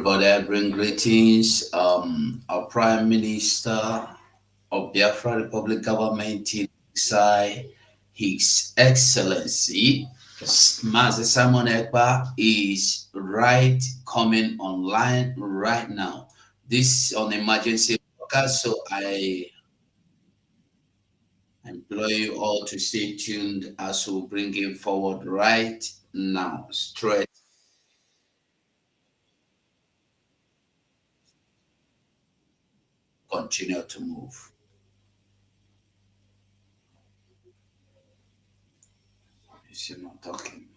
everybody. I bring greetings. Our Prime Minister of Biafra Republic Government inside His Excellency Mazi Simon Ekpa is right coming online right now. This is on emergency broadcast, so I implore you all to stay tuned as we bring him forward right now. Straight continue to move. Is he not talking?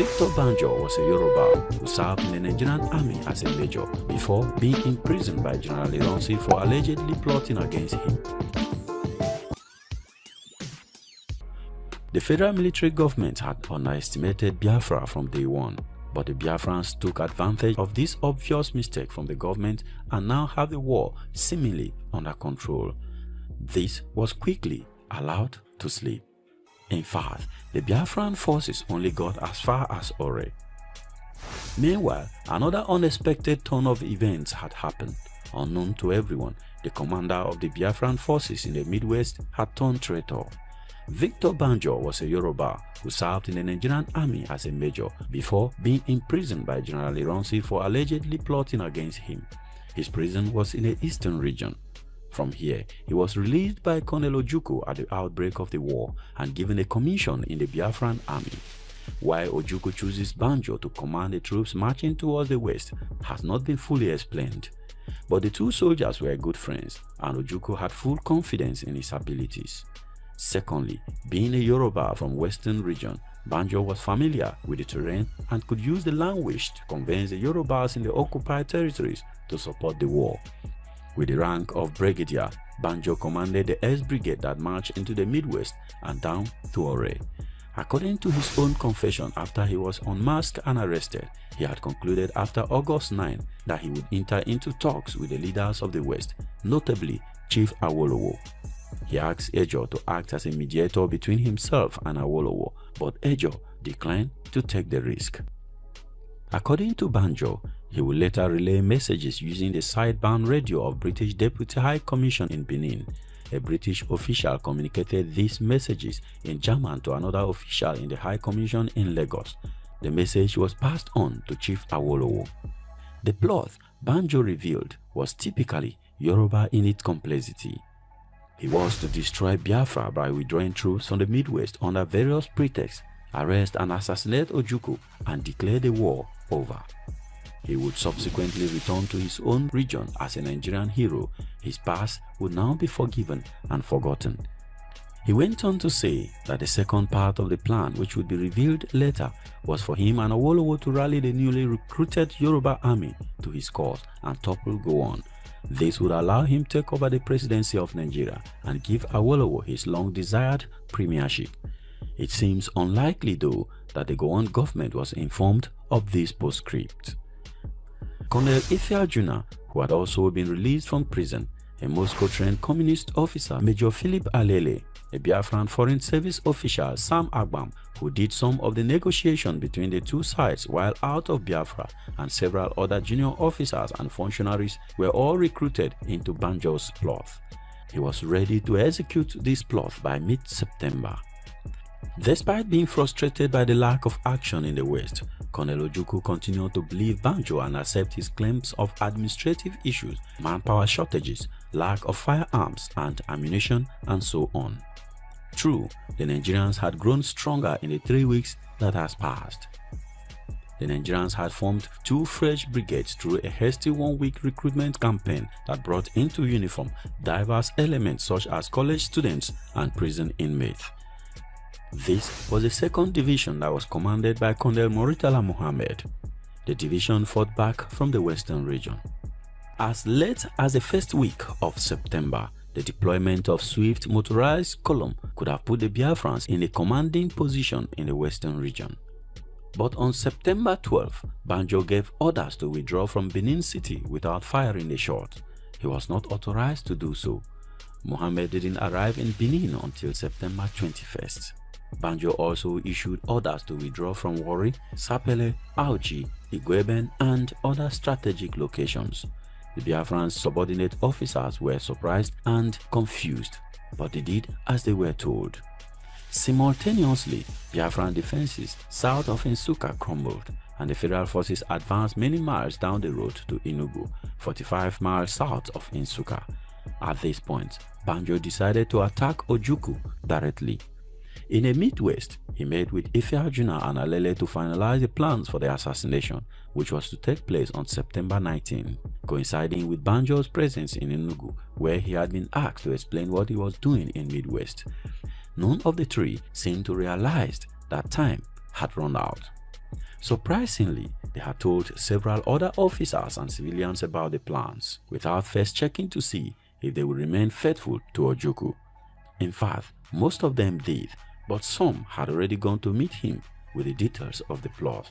Victor Banjo was a Yoruba who served in the Nigerian army as a major before being imprisoned by General Ironsi for allegedly plotting against him. The federal military government had underestimated Biafra from day one, but the Biafrans took advantage of this obvious mistake from the government and now have the war seemingly under control. This was quickly allowed to slip. In fact, the Biafran forces only got as far as Ore. Meanwhile, another unexpected turn of events had happened. Unknown to everyone, the commander of the Biafran forces in the Midwest had turned traitor. Victor Banjo was a Yoruba who served in the Nigerian army as a major before being imprisoned by General Ironsi for allegedly plotting against him. His prison was in the eastern region. From here, he was released by Colonel Ojukwu at the outbreak of the war and given a commission in the Biafran army. Why Ojukwu chooses Banjo to command the troops marching towards the west has not been fully explained. But the two soldiers were good friends and Ojukwu had full confidence in his abilities. Secondly, being a Yoruba from western region, Banjo was familiar with the terrain and could use the language to convince the Yorubas in the occupied territories to support the war. With the rank of brigadier, Banjo commanded the S Brigade that marched into the Midwest and down to Ore. According to his own confession after he was unmasked and arrested, he had concluded after August 9 that he would enter into talks with the leaders of the West, notably Chief Awolowo. He asked Ejo to act as a mediator between himself and Awolowo, but Ejo declined to take the risk. According to Banjo, he would later relay messages using the sideband radio of British Deputy High Commission in Benin. A British official communicated these messages in German to another official in the High Commission in Lagos. The message was passed on to Chief Awolowo. The plot Banjo revealed was typically Yoruba in its complexity. He was to destroy Biafra by withdrawing troops from the Midwest under various pretexts, arrest and assassinate Ojukwu, and declare the war over. He would subsequently return to his own region as a Nigerian hero. His past would now be forgiven and forgotten. He went on to say that the second part of the plan, which would be revealed later, was for him and Awolowo to rally the newly recruited Yoruba army to his cause and topple Gowon. This would allow him to take over the presidency of Nigeria and give Awolowo his long-desired premiership. It seems unlikely, though, that the Gowon government was informed of this postscript. Colonel Ife who had also been released from prison, a Moscow-trained communist officer, Major Philip Alele, a Biafran Foreign Service official, Sam Agbam, who did some of the negotiation between the two sides while out of Biafra, and several other junior officers and functionaries were all recruited into Banjo's plot. He was ready to execute this plot by mid-September. Despite being frustrated by the lack of action in the West, Colonel Ojukwu continued to believe Banjo and accept his claims of administrative issues, manpower shortages, lack of firearms and ammunition, and so on. True, the Nigerians had grown stronger in the 3 weeks that has passed. The Nigerians had formed two fresh brigades through a hasty one-week recruitment campaign that brought into uniform diverse elements such as college students and prison inmates. This was the 2nd Division that was commanded by Colonel Moritala Mohammed. The division fought back from the western region. As late as the first week of September, the deployment of swift motorized column could have put the Biafrans in a commanding position in the western region. But on September 12, Banjo gave orders to withdraw from Benin City without firing a shot. He was not authorized to do so. Mohammed didn't arrive in Benin until September 21st. Banjo also issued orders to withdraw from Warri, Sapele, Auchi, Igweben, and other strategic locations. The Biafran subordinate officers were surprised and confused, but they did as they were told. Simultaneously, Biafran defenses south of Nsukka crumbled, and the federal forces advanced many miles down the road to Enugu, 45 miles south of Nsukka. At this point, Banjo decided to attack Ojukwu directly. In the Midwest, he met with Ife Ajuna and Alele to finalize the plans for the assassination, which was to take place on September 19, coinciding with Banjo's presence in Enugu, where he had been asked to explain what he was doing in Midwest. None of the three seemed to realize that time had run out. Surprisingly, they had told several other officers and civilians about the plans, without first checking to see if they would remain faithful to Ojukwu. In fact, most of them did, but some had already gone to meet him with the details of the plot.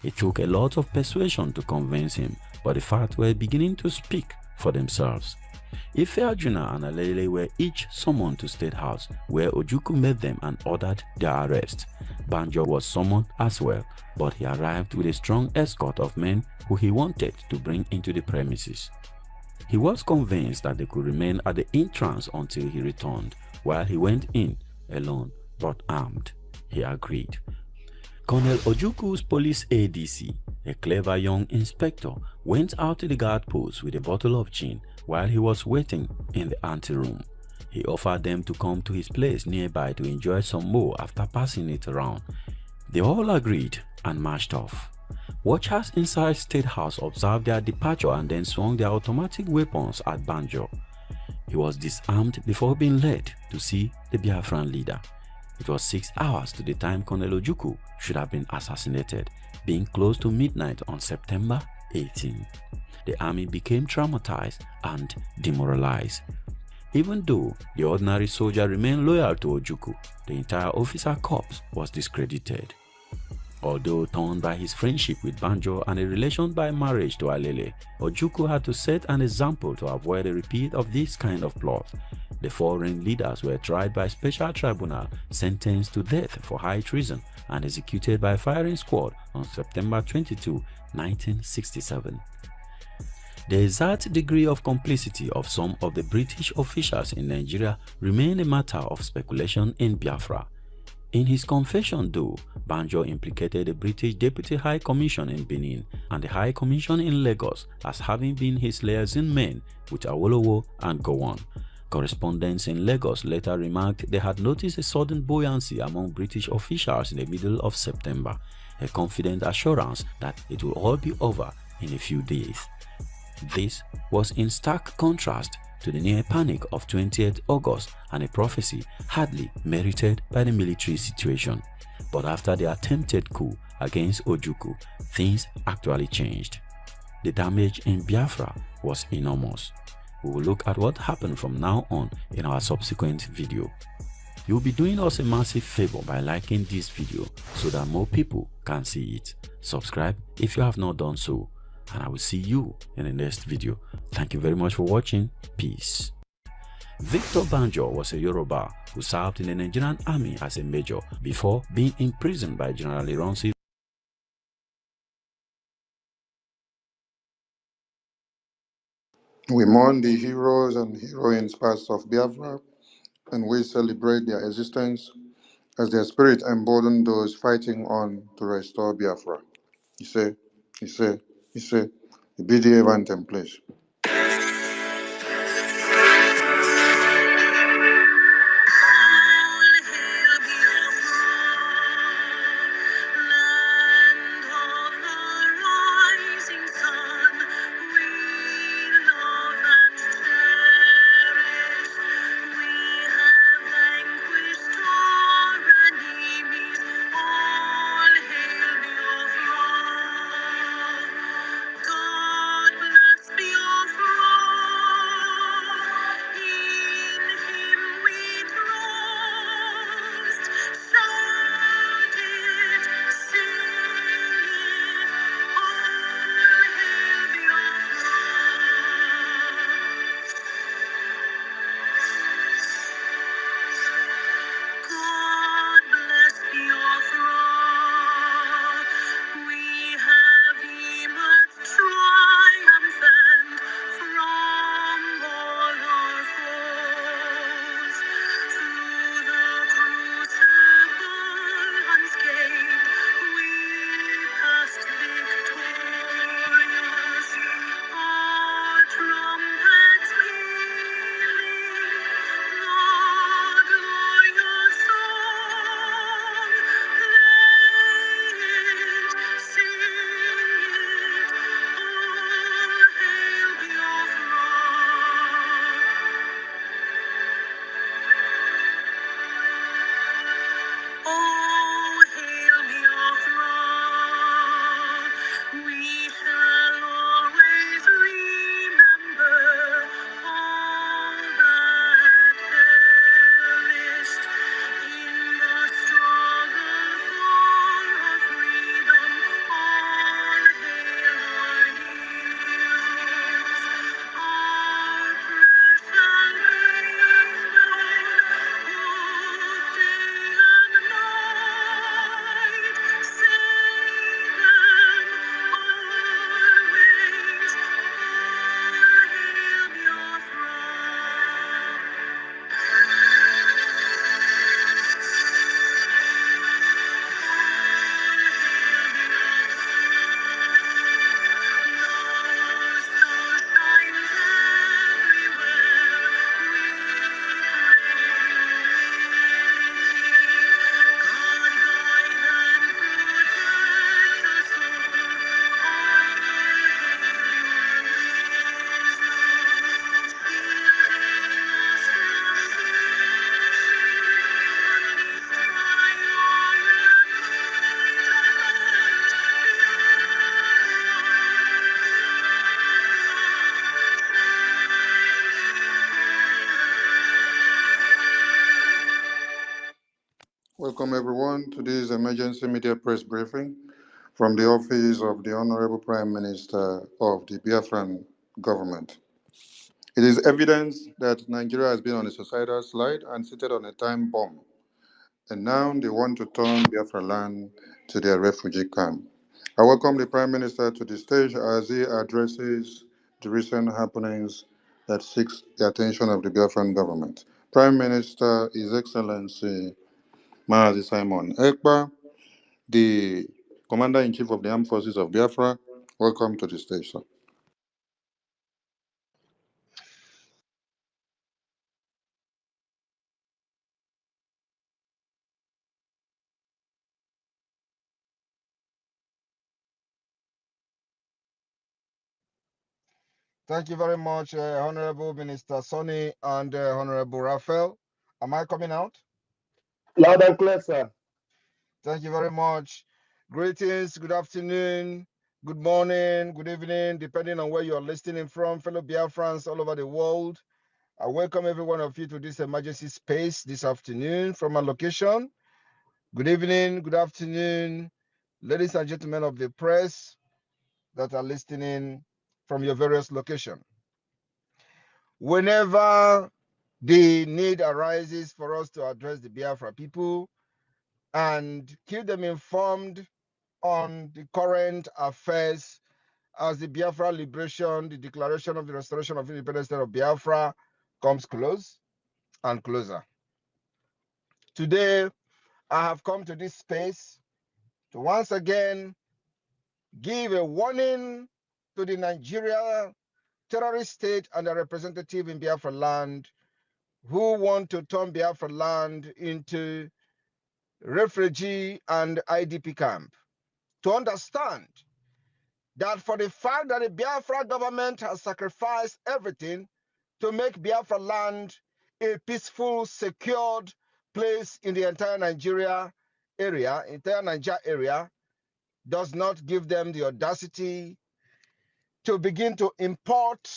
It took a lot of persuasion to convince him, but the facts were beginning to speak for themselves. Ifeajuna and Alele were each summoned to State House, where Ojukwu met them and ordered their arrest. Banjo was summoned as well, but he arrived with a strong escort of men who he wanted to bring into the premises. He was convinced that they could remain at the entrance until he returned, while he went in alone but armed. He agreed. Colonel Ojukwu's police ADC, a clever young inspector, went out to the guard post with a bottle of gin while he was waiting in the anteroom. He offered them to come to his place nearby to enjoy some more after passing it around. They all agreed and marched off. Watchers inside State House observed their departure and then swung their automatic weapons at Banjo. He was disarmed before being led to see the Biafran leader. It was 6 hours to the time Colonel Ojukwu should have been assassinated, being close to midnight on September 18. The army became traumatized and demoralized. Even though the ordinary soldier remained loyal to Ojukwu, the entire officer corps was discredited. Although torn by his friendship with Banjo and a relation by marriage to Alele, Ojukwu had to set an example to avoid a repeat of this kind of plot. The four ringleaders were tried by special tribunal, sentenced to death for high treason, and executed by firing squad on September 22, 1967. The exact degree of complicity of some of the British officials in Nigeria remained a matter of speculation in Biafra. In his confession though, Banjo implicated the British Deputy High Commission in Benin and the High Commission in Lagos as having been his liaison men with Awolowo and Gowon. Correspondents in Lagos later remarked they had noticed a sudden buoyancy among British officials in the middle of September, a confident assurance that it will all be over in a few days. This was in stark contrast to the near panic of 20th August and a prophecy hardly merited by the military situation. But after the attempted coup against Ojukwu, things actually changed. The damage in Biafra was enormous. We will look at what happened from now on in our subsequent video. You'll be doing us a massive favor by liking this video so that more people can see it. Subscribe if you have not done so, and I will see you in the next video. Thank you very much for watching. Peace. Victor Banjo was a Yoruba who served in the Nigerian army as a major before being imprisoned by General Ironsi. We mourn the heroes and heroines past of Biafra, and we celebrate their existence as their spirit emboldened those fighting on to restore Biafra. Ise, Ise, Ise. The BDA anthem, please. God bless Biafra. Welcome everyone to this emergency media press briefing from the office of the Honorable Prime Minister of the Biafran government. It is evidence that Nigeria has been on a suicidal slide and seated on a time bomb, and now they want to turn Biafra land to their refugee camp. I welcome the Prime Minister to the stage as he addresses the recent happenings that seeks the attention of the Biafran government. Prime Minister, His Excellency Mazi Ekpa, the Commander-in-Chief of the Armed Forces of Biafra, welcome to the stage, sir. Thank you very much, Honorable Minister Sonny and Honorable Raphael. Am I coming out? Loud and clear, sir. Thank you very much. Greetings, good afternoon, good morning, good evening, depending on where you're listening from, fellow Biafrans all over the world. I welcome every one of you to this emergency space this afternoon from my location. Good evening, good afternoon, ladies and gentlemen of the press that are listening from your various locations. Whenever the need arises for us to address the Biafra people and keep them informed on the current affairs as the Biafra liberation, the declaration of the restoration of independence state of Biafra comes close and closer. Today, I have come to this space to once again give a warning to the Nigeria terrorist state and their representative in Biafra land who want to turn Biafra land into refugee and IDP camp, to understand that for the fact that the Biafra government has sacrificed everything to make Biafra land a peaceful, secured place in the entire Nigeria area, does not give them the audacity to begin to import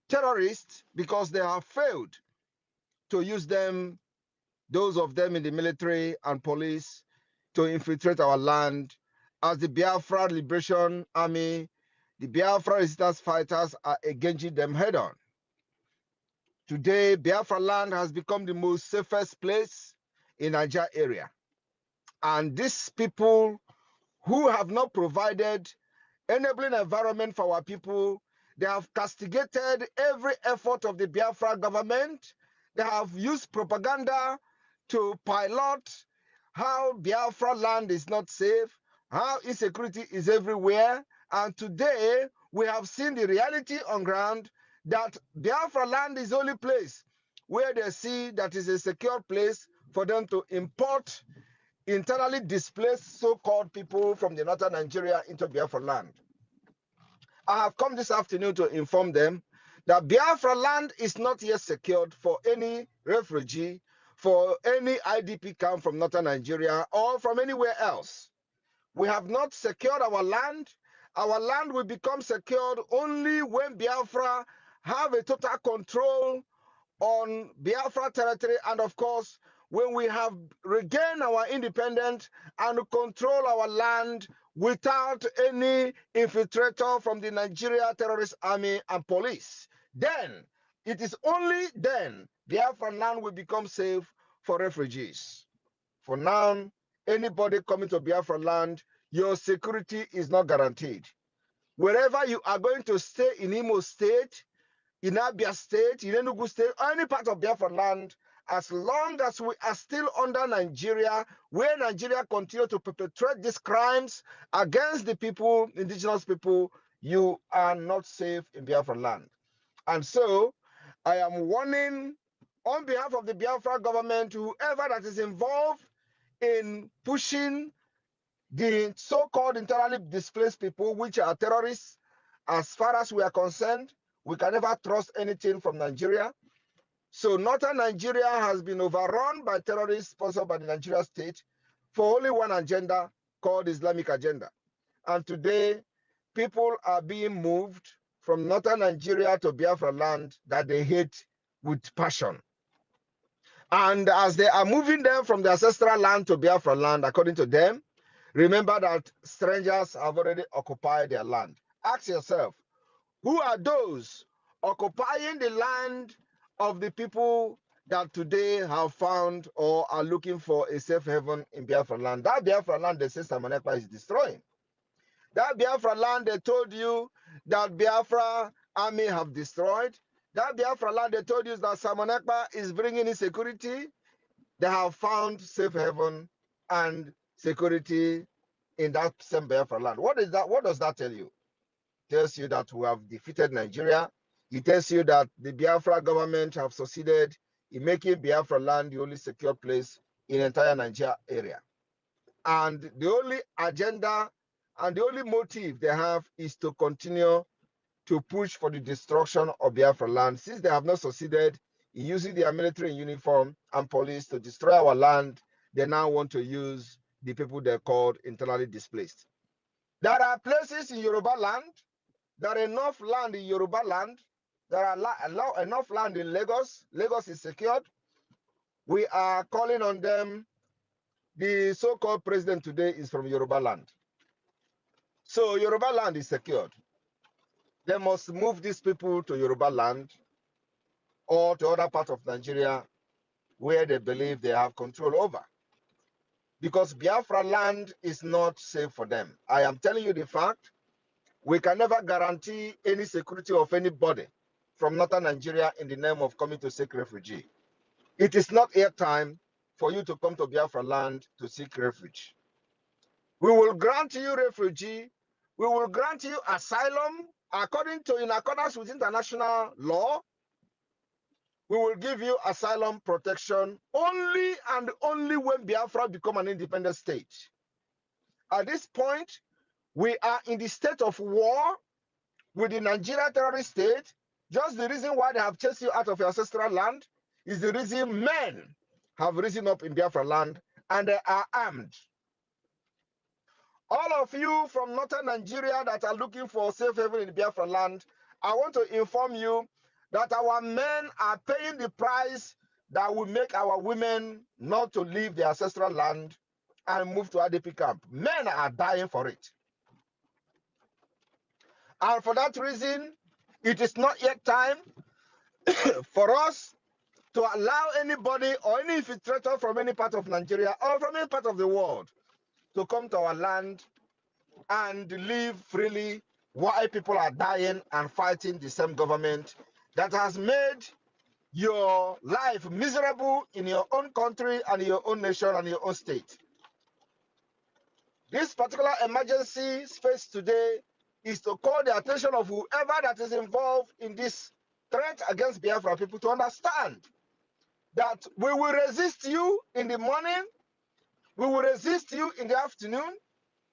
terrorists because they have failed to use them, those of them in the military and police, to infiltrate our land. As the Biafra Liberation Army, the Biafra resistance fighters are engaging them head on. Today, Biafra land has become the most safest place in Nigeria area. And these people who have not provided enabling environment for our people, they have castigated every effort of the Biafra government. They have used propaganda to pilot how Biafra land is not safe, how insecurity is everywhere. And today, we have seen the reality on ground that Biafra land is the only place where they see that is a secure place for them to import internally displaced so-called people from the northern Nigeria into Biafra land. I have come this afternoon to inform them that Biafra land is not yet secured for any refugee, for any IDP camp from northern Nigeria or from anywhere else. We have not secured our land. Our land will become secured only when Biafra have a total control on Biafra territory, and of course, when we have regained our independence and control our land without any infiltrator from the Nigeria terrorist army and police, then it is only then Biafra land will become safe for refugees. For now, anybody coming to Biafra land, your security is not guaranteed. Wherever you are going to stay in Imo State, in Abia State, in Enugu State, or any part of Biafra land, as long as we are still under Nigeria, where Nigeria continue to perpetrate these crimes against the people, indigenous people, you are not safe in Biafra land. And so, I am warning on behalf of the Biafra government, whoever that is involved in pushing the so-called internally displaced people, which are terrorists, as far as we are concerned, we can never trust anything from Nigeria. So northern Nigeria has been overrun by terrorists sponsored by the Nigeria state for only one agenda called Islamic agenda. And today, people are being moved from northern Nigeria to Biafra land that they hate with passion. And as they are moving them from the ancestral land to Biafra land, according to them, remember that strangers have already occupied their land. Ask yourself, who are those occupying the land of the people that today have found or are looking for a safe haven in Biafra land? That Biafra land they say Simon Ekpa is destroying. That Biafra land they told you that Biafra army have destroyed. That Biafra land they told you that Simon Ekpa is bringing in security. They have found safe haven and security in that same Biafra land. What is that? What does that tell you? It tells you that we have defeated Nigeria. It tells you that the Biafra government have succeeded in making Biafra land the only secure place in the entire Nigeria area. And the only agenda and the only motive they have is to continue to push for the destruction of Biafra land. Since they have not succeeded in using their military uniform and police to destroy our land, they now want to use the people they called internally displaced. There are places in Yoruba land, there are enough land in Yoruba land, there are enough land in Lagos. Lagos is secured. We are calling on them. The so-called president today is from Yoruba land. So Yoruba land is secured. They must move these people to Yoruba land or to other parts of Nigeria where they believe they have control over. Because Biafra land is not safe for them. I am telling you the fact. We can never guarantee any security of anybody from northern Nigeria in the name of coming to seek refugee. It is not yet time for you to come to Biafra land to seek refuge. We will grant you refugee. We will grant you asylum in accordance with international law. We will give you asylum protection only and only when Biafra become an independent state. At this point, we are in the state of war with the Nigeria terrorist state. Just the reason why they have chased you out of your ancestral land is the reason men have risen up in Biafra land and they are armed. All of you from northern Nigeria that are looking for safe haven in Biafra land, I want to inform you that our men are paying the price that will make our women not to leave their ancestral land and move to ADP camp. Men are dying for it. And for that reason, it is not yet time for us to allow anybody or any infiltrator from any part of Nigeria or from any part of the world to come to our land and live freely while people are dying and fighting the same government that has made your life miserable in your own country and your own nation and your own state. This particular emergency space today is to call the attention of whoever that is involved in this threat against Biafra people to understand that we will resist you in the morning, we will resist you in the afternoon,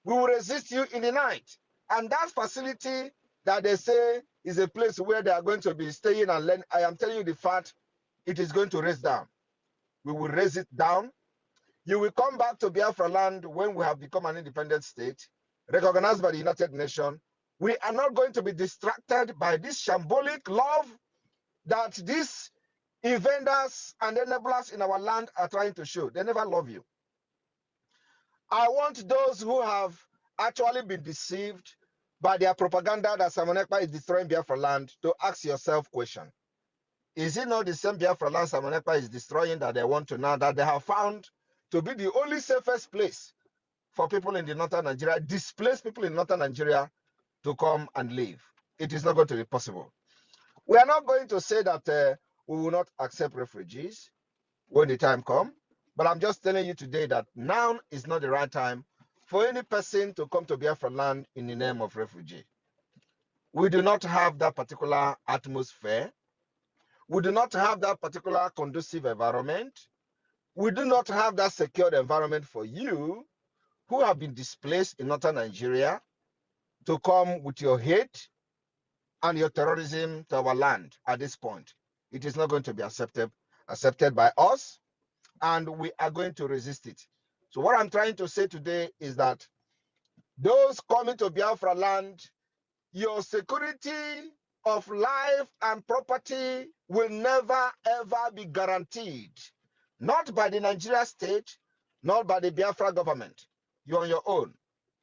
we will resist you in the night. And that facility that they say is a place where they are going to be staying and learn, I am telling you the fact, it is going to raise down. We will raise it down. You will come back to Biafra land when we have become an independent state, recognized by the United Nations. We are not going to be distracted by this shambolic love that these invaders and enablers in our land are trying to show. They never love you. I want those who have actually been deceived by their propaganda that Simon Ekpa is destroying Biafra land to ask yourself question. Is it not the same Biafra land Simon Ekpa is destroying that they want to now, that they have found to be the only safest place for people in the northern Nigeria, displaced people in northern Nigeria to come and live? It is not going to be possible. We are not going to say that we will not accept refugees when the time comes, but I'm just telling you today that now is not the right time for any person to come to Biafra land in the name of refugee. We do not have that particular atmosphere. We do not have that particular conducive environment. We do not have that secured environment for you who have been displaced in northern Nigeria to come with your hate and your terrorism to our land at this point. It is not going to be accepted by us, and we are going to resist it. So what I'm trying to say today is that those coming to Biafra land, your security of life and property will never ever be guaranteed not by the Nigeria state, not by the Biafra government. You're on your own.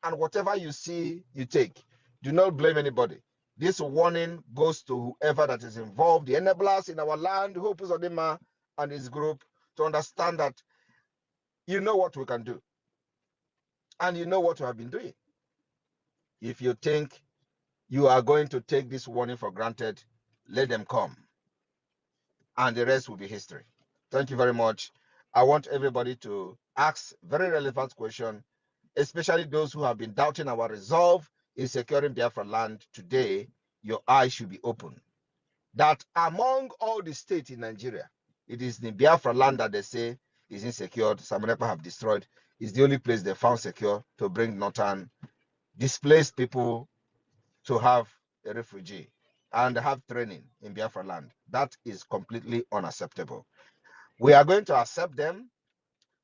And whatever you see, you take. Do not blame anybody. This warning goes to whoever that is involved, the enablers in our land, Hope Uzodinma and his group, to understand that you know what we can do. And you know what we have been doing. If you think you are going to take this warning for granted, let them come. And the rest will be history. Thank you very much. I want everybody to ask very relevant questions, especially those who have been doubting our resolve in securing Biafra land. Today, your eyes should be open. That among all the states in Nigeria, it is the Biafra land that they say is insecure, some people have destroyed, is the only place they found secure to bring northern displaced people to have a refugee and have training in Biafra land. That is completely unacceptable. We are going to accept them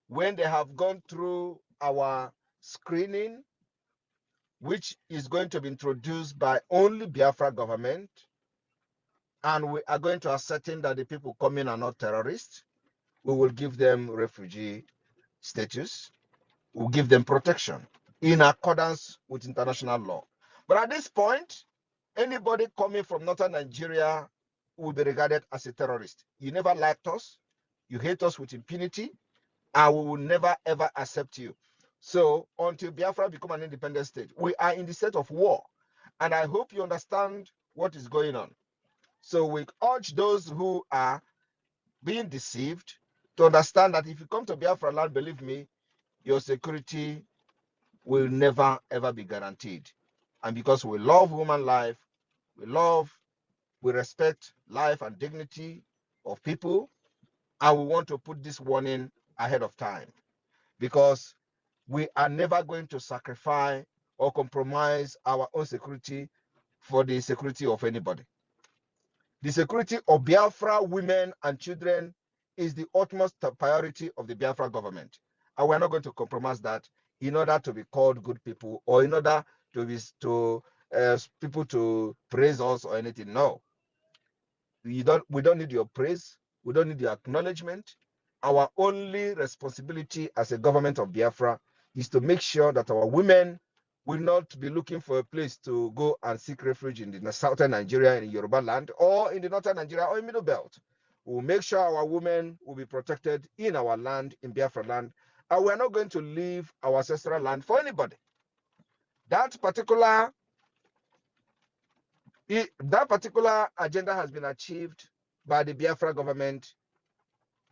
when they have gone through our screening, which is going to be introduced by only Biafra government, and we are going to ascertain that the people coming are not terrorists. We will give them refugee status. We'll give them protection in accordance with international law. But at this point, anybody coming from northern Nigeria will be regarded as a terrorist. You never liked us, you hate us with impunity, and we will never ever accept you. So until Biafra become an independent state, we are in the state of war. And I hope you understand what is going on. So we urge those who are being deceived to understand that if you come to Biafra land, believe me, your security will never ever be guaranteed. And because we love human life, we respect life and dignity of people, and we want to put this warning ahead of time, because we are never going to sacrifice or compromise our own security for the security of anybody. The security of Biafra women and children is the utmost priority of the Biafra government. And we're not going to compromise that in order to be called good people, or in order to be people to praise us or anything. No. We don't need your praise. We don't need your acknowledgement. Our only responsibility as a government of Biafra is to make sure that our women will not be looking for a place to go and seek refuge in the southern Nigeria, in Yoruba land, or in the northern Nigeria, or in Middle Belt. We will make sure our women will be protected in our land, in Biafra land, and we are not going to leave our ancestral land for anybody. That particular agenda has been achieved by the Biafra government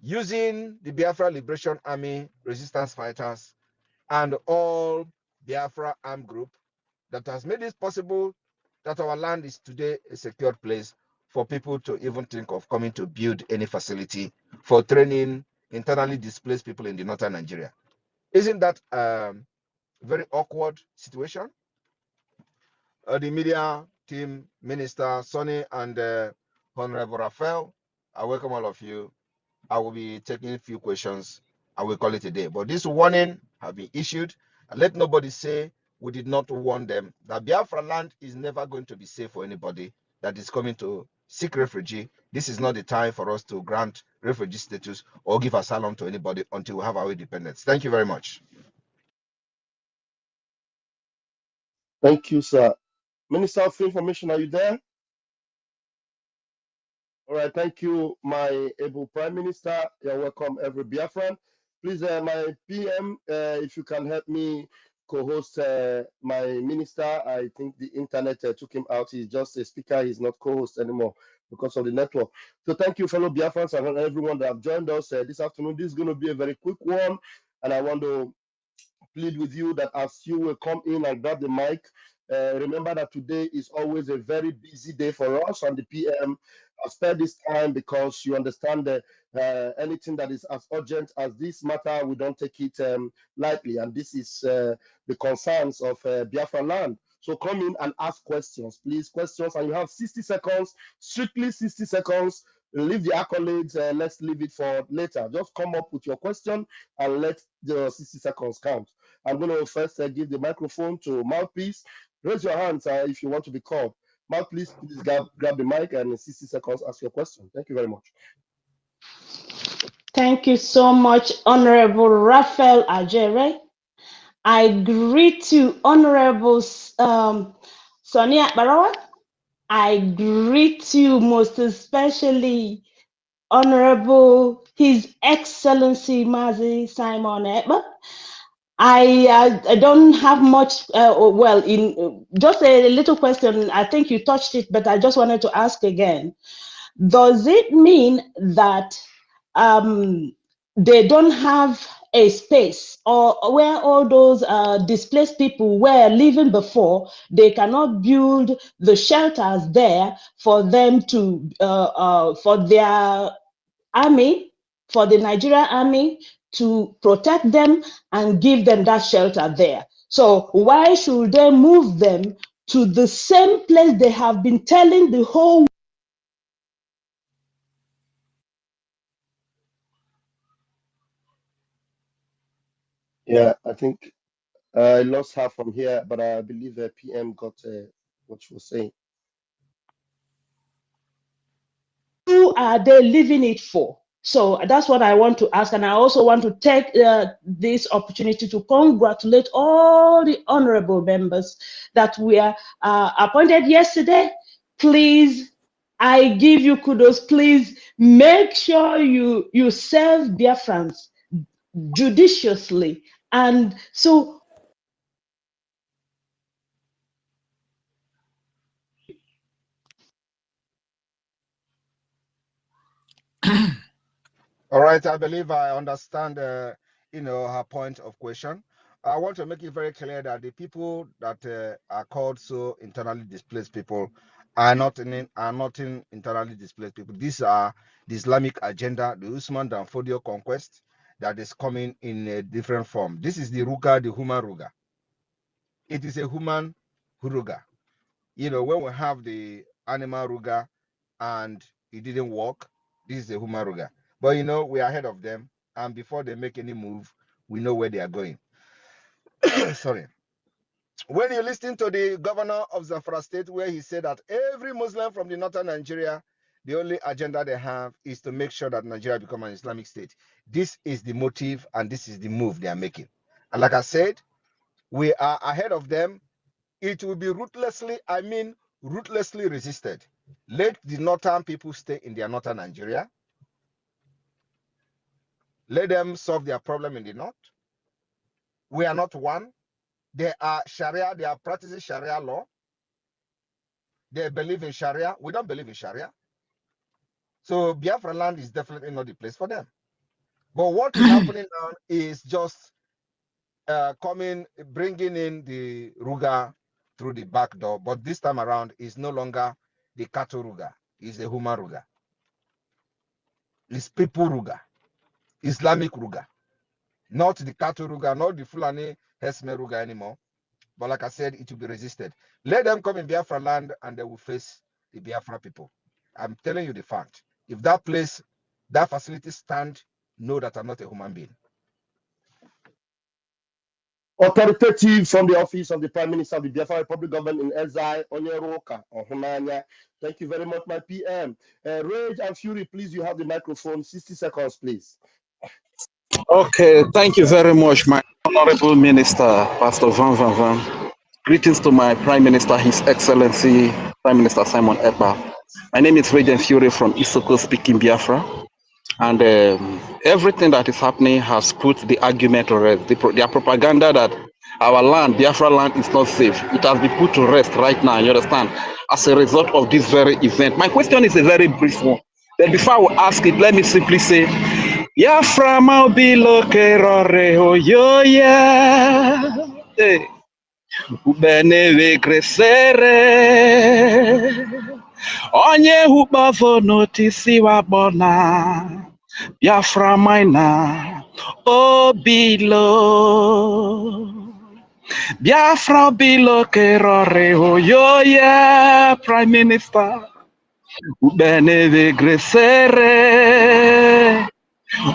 using the Biafra Liberation Army resistance fighters and all Biafra armed group that has made it possible that our land is today a secured place for people to even think of coming to build any facility for training internally displaced people in the northern Nigeria. Isn't that a very awkward situation? The media team, Minister Sonny and Honorable Raphael, I welcome all of you. I will be taking a few questions. I will call it a day. But this warning have been issued. And let nobody say we did not warn them that Biafra land is never going to be safe for anybody that is coming to seek refugee. This is not the time for us to grant refugee status or give asylum to anybody until we have our independence. Thank you very much. Thank you, sir. Minister of Information, are you there? All right, thank you, my able Prime Minister. You're welcome, every Biafran. Please, my PM, if you can help me co-host my minister. I think the internet took him out. He's just a speaker. He's not co-host anymore because of the network. So thank you, fellow Biafrans, and everyone that have joined us this afternoon. This is going to be a very quick one, and I want to plead with you that as you will come in and grab the mic, remember that today is always a very busy day for us on the PM. I'll spare this time because you understand that anything that is as urgent as this matter, we don't take it lightly. And this is the concerns of Biafra land. So come in and ask questions, please. Questions, and you have 60 seconds, strictly 60 seconds. Leave the accolades, let's leave it for later. Just come up with your question and let the 60 seconds count. I'm going to first give the microphone to Mouthpiece. Raise your hands if you want to be called. Mouthpiece, please grab the mic and in 60 seconds ask your question. Thank you very much. Thank you so much, Honorable Raphael Ajere. I greet you, Honorable Sonia Barawa. I greet you most especially, Honorable His Excellency Mazi Simon Ekpa. I don't have much, well, in just a little question. I think you touched it, but I just wanted to ask again. Does it mean that they don't have a space or where all those displaced people were living before, they cannot build the shelters there for them to, for their army, for the Nigerian army to protect them and give them that shelter there? So why should they move them to the same place they have been telling the whole? Yeah, I think I lost her from here, but I believe the PM got what she was saying. Who are they leaving it for? So that's what I want to ask. And I also want to take this opportunity to congratulate all the honorable members that were appointed yesterday. Please, I give you kudos. Please make sure you serve Biafrans judiciously. And so All right, I believe I understand, her point of question. I want to make it very clear that the people that are called so internally displaced people are not in internally displaced people. These are the Islamic agenda, the Usman Dan Fodio conquest that is coming in a different form. This is the Ruga, the human Ruga. It is a human Ruga. When we have the animal Ruga and it didn't work, this is a human Ruga. But we are ahead of them, and before they make any move, we know where they are going. Sorry. When you listen to the governor of Zamfara State, where he said that every Muslim from the northern Nigeria, the only agenda they have is to make sure that Nigeria become an Islamic state. This is the motive and this is the move they are making. And like I said, we are ahead of them. It will be ruthlessly resisted. Let the northern people stay in their northern Nigeria. Let them solve their problem in the north. We are not one. They are Sharia. They are practicing Sharia law. They believe in Sharia. We don't believe in Sharia. So Biafra land is definitely not the place for them. But what is happening now is just bringing in the Ruga through the back door. But this time around, is no longer the cattle Ruga. It's the human Ruga. It's people Ruga. Islamic Ruga. Not the cattle Ruga, not the Fulani Hesme Ruga anymore. But like I said, it will be resisted. Let them come in Biafra land and they will face the Biafra people. I'm telling you the fact. If that place, that facility stand, know that I'm not a human being. Authoritative from the office of the Prime Minister of the Biafra Republic Government in exile, Onyeroka Ohunanya. Thank you very much, my PM. Rage and Fury, please, you have the microphone. 60 seconds, please. Okay, thank you very much, my honorable minister, Pastor Van Van Van. Greetings to my Prime Minister, His Excellency, Prime Minister Simon Ekpa. My name is Regent Fury from Isoko speaking Biafra. And everything that is happening has put the argument to rest. Their propaganda that our land, Biafra land, is not safe. It has been put to rest right now, you understand, as a result of this very event. My question is a very brief one. Then before I will ask it, let me simply say, Biafra maubilo kerore hoyoya. Ubeneve crescere. Onye hukbavo notisi wabona. Biafra maina. Obilo. Biafra bilo kerore hoyoya. Prime Minister. Ubeneve crescere.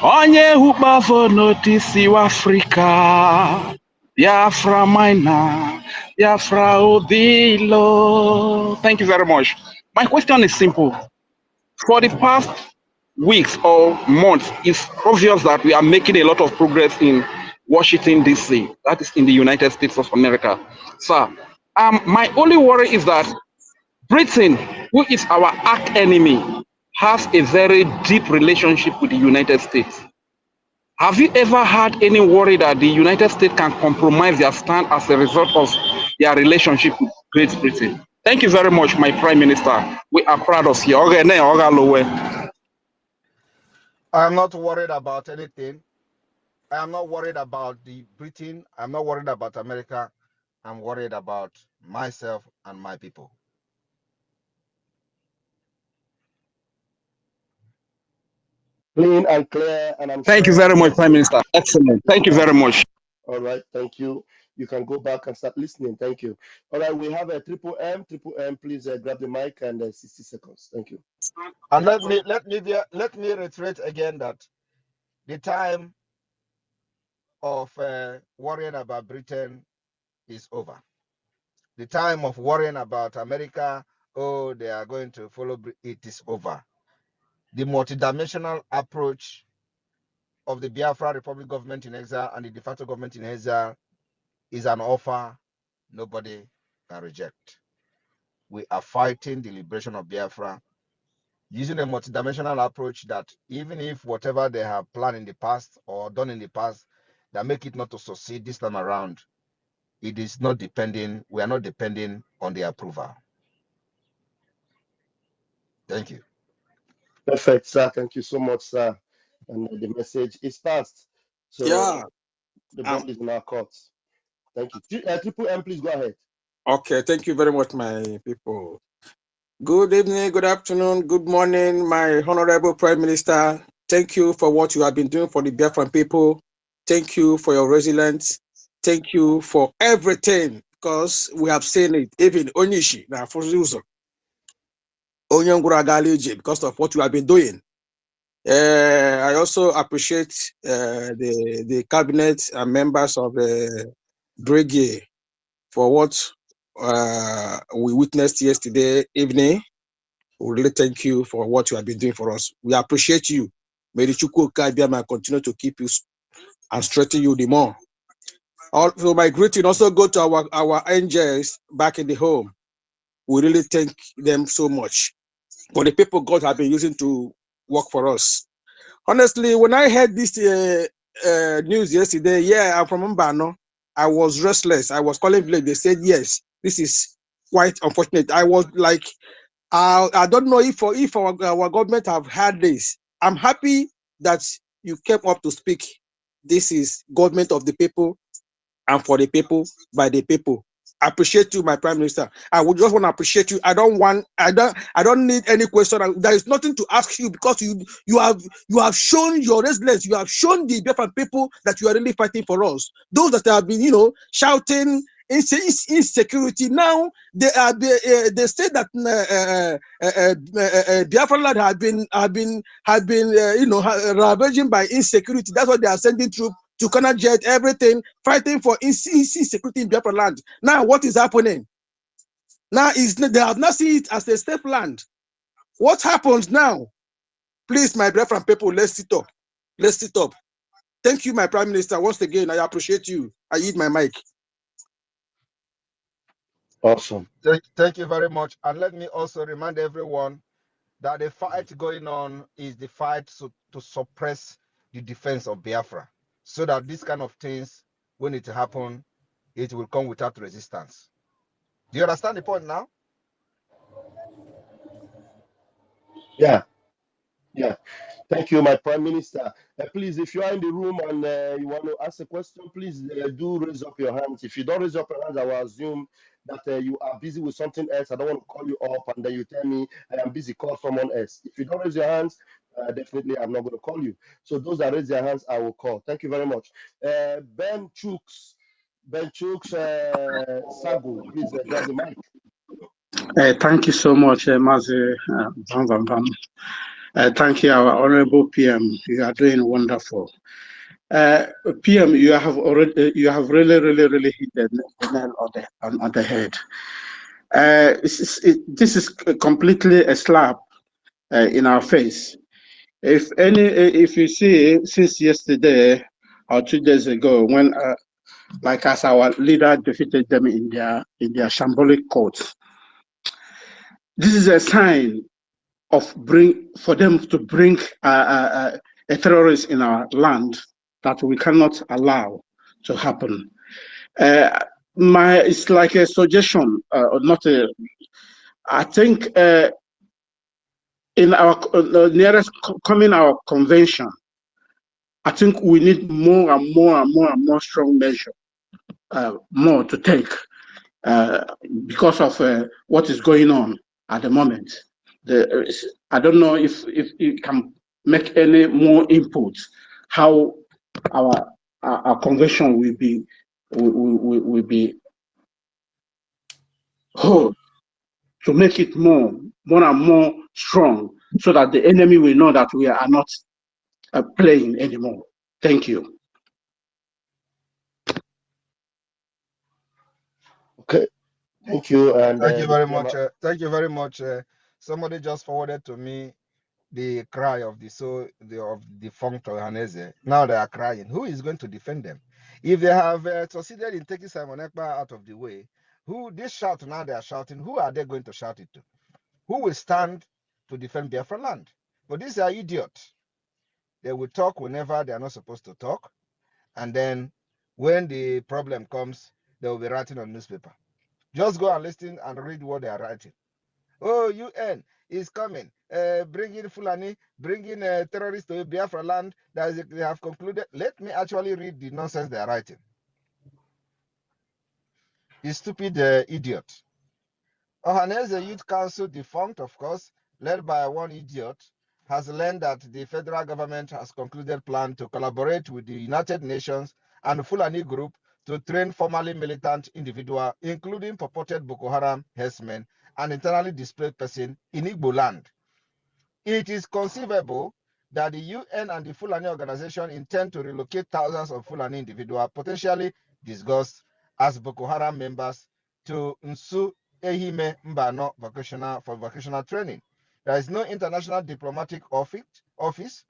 Onye hukbavo notisi Africa. Biafra Maina, Biafra Obilo. Thank you very much. My question is simple. For the past weeks or months, it's obvious that we are making a lot of progress in Washington, D.C., that is in the United States of America. Sir, my only worry is that Britain, who is our arch enemy, has a very deep relationship with the United States. Have you ever had any worry that the United States can compromise their stand as a result of their relationship with Great Britain? Thank you very much, my Prime Minister. We are proud of you. I am not worried about anything. I am not worried about the Britain. I'm not worried about America. I'm worried about myself and my people. Clean and clear, and I'm Thank you sure very you much, are Prime going Minister. Excellent. to Thank you very much. all right, thank you. You can go back and start listening. Thank you. All right, we have a triple M. Triple M, please grab the mic and 60 seconds. Thank you. And let me reiterate again that the time of worrying about Britain is over. The time of worrying about America, oh, they are going to follow, it is over. The multidimensional approach of the Biafra Republic government in exile and the de facto government in exile is an offer nobody can reject. We are fighting the liberation of Biafra using a multidimensional approach that even if whatever they have planned in the past or done in the past that make it not to succeed this time around, it is not depending, we are not depending on the approval. Thank you. Perfect, sir. Thank you so much, sir. And the message is passed. So Yeah. the ball Um, is in our court. Thank you. Triple M, please go ahead. okay. Thank you very much, my people. Good evening, good afternoon, good morning, my honorable Prime Minister. Thank you for what you have been doing for the Biafran people. Thank you for your resilience. Thank you for everything, because we have seen it. Even Onishi, now for Zuzo, Onyanguragali, because of what you have been doing. I also appreciate the cabinet and members of the brigade for what we witnessed yesterday evening. We really thank you for what you have been doing for us. We appreciate you. May the Chukwu Kabiyama continue to keep you and strengthen you the more. Also, my greeting also go to our angels back in the home. We really thank them so much for the people God have been using to work for us. Honestly, when I heard this news yesterday, yeah, I'm from Mbano. I was restless. I was calling village. They said yes. This is quite unfortunate. I was like, I don't know if our government have had this. I'm happy that you came up to speak. This is government of the people and for the people by the people. I appreciate you, my Prime Minister. I would just want to appreciate you. I don't need any question. There is nothing to ask you because you have shown your resilience. You have shown the different people that you are really fighting for us. Those that have been, shouting insecurity. Now they say that Biafra land have been ravaging by insecurity. That's what they are sending troops to corner jet, everything, fighting for insecurity in Biafra land. Now, what is happening? Now, they have not seen it as a safe land. What happens now? Please, my Biafran people, let's sit up. Let's sit up. Thank you, my Prime Minister. Once again, I appreciate you. I yield my mic. Awesome. Thank you very much. And let me also remind everyone that the fight going on is the fight to suppress the defense of Biafra, so that this kind of things, when it happen, it will come without resistance. Do you understand the point now? Yeah, yeah. Thank you, my Prime Minister. Please, if you are in the room and you want to ask a question, please do raise up your hands. If you don't raise up your hands, I will assume that you are busy with something else. I don't want to call you up and then you tell me I am busy, call someone else. If you don't raise your hands, definitely I'm not going to call you. So those that raise their hands, I will call. Thank you very much. Ben Chooks, Sagu, please grab the mic. Thank you so much, Mazi. Thank you, our honorable PM. You are doing wonderful. PM, you have really hit the nail on the head. This is completely a slap in our face. If you see since yesterday or 2 days ago, when like as our leader defeated them in their shambolic courts, this is a sign of for them to bring a terrorist in our land that we cannot allow to happen. It's like a suggestion, not a. I think in our nearest coming our convention, I think we need more and more and more and more strong measure, more to take uh, because of what is going on at the moment. I don't know if it can make any more input how our convention will be whole to make it more and more strong so that the enemy will know that we are not playing anymore. Thank you. Okay, thank you. And Thank you very much. Thank you very much. Somebody just forwarded to me the cry of the defunct Ohaneze. Now they are crying. Who is going to defend them? If they have succeeded in taking Simon Ekpa out of the way, who this shout now they are shouting, who are they going to shout it to? Who will stand to defend Biafra land? But these are idiots. They will talk whenever they are not supposed to talk. And then when the problem comes, they will be writing on newspaper. Just go and listen and read what they are writing. Oh, UN is coming, bringing Fulani, bringing terrorists to Biafra land. They have concluded. Let me actually read the nonsense they are writing. You stupid idiot. Ohaneze Youth Council, defunct, of course, led by one idiot, has learned that the federal government has concluded plan to collaborate with the United Nations and Fulani group to train formerly militant individuals, including purported Boko Haram herdsmen and internally displaced persons in Igbo land. It is conceivable that the UN and the Fulani organization intend to relocate thousands of Fulani individuals, potentially disguised as Boko Haram members, to Nsu Ehime Mbano vocational training. There is no international diplomatic office,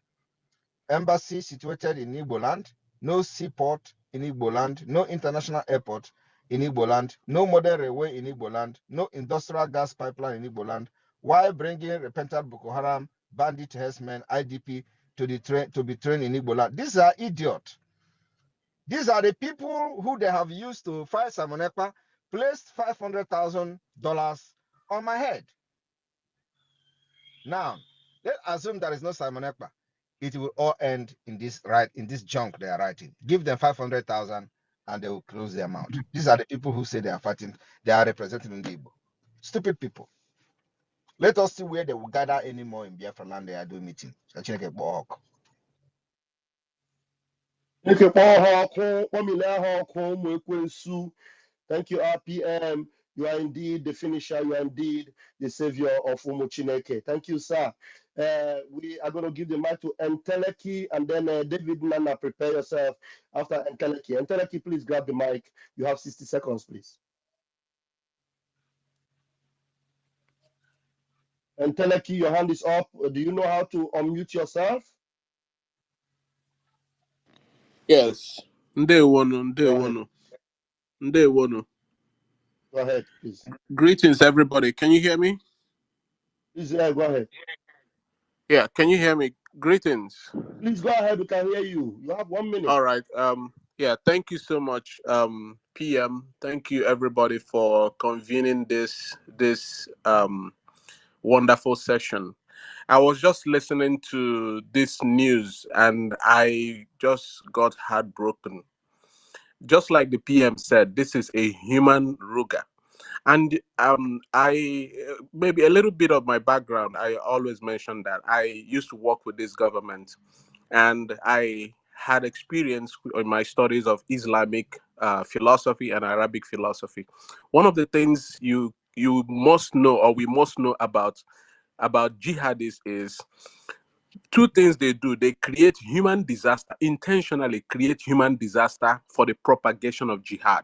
embassy situated in Igbo land, no seaport in Igbo land, no international airport in Igbo land, no modern railway in Igbo land, no industrial gas pipeline in Igbo land, while bringing repentant Boko Haram bandit herdsmen, IDP, to be trained in Igbo land. These are idiots. These are the people who they have used to fight Simon Ekpa, placed $500,000 on my head. Now, let's assume there is no Simon Ekpa. It will all end in this junk they are writing. Give them 500,000 and they will close their mouth. These are the people who say they are fighting, they are representing the Igbo. Stupid people. Let us see where they will gather anymore in Biafra land they are doing meeting. thank you, Thank you, RPM. You are indeed the finisher. You are indeed the savior of Umuchineke. Thank you, sir. We are going to give the mic to Enteleki and then David Nana. Prepare yourself after Enteleki. Enteleki, please grab the mic. You have 60 seconds, please. Enteleki, your hand is up. Do you know how to unmute yourself? Yes. Ndewonu. Go ahead, please. Greetings, everybody. Can you hear me? Please, go ahead. Yeah, can you hear me? Greetings. Please go ahead. We can hear you. You have 1 minute. All right. Yeah, thank you so much, PM. Thank you, everybody, for convening this wonderful session. I was just listening to this news and I just got heartbroken. Just like the PM said, this is a human ruga. And I maybe a little bit of my background. I always mention that I used to work with this government, and I had experience in my studies of Islamic philosophy and Arabic philosophy. One of the things you must know, or we must know about jihadists is two things they do. They create human disaster, intentionally create human disaster for the propagation of jihad.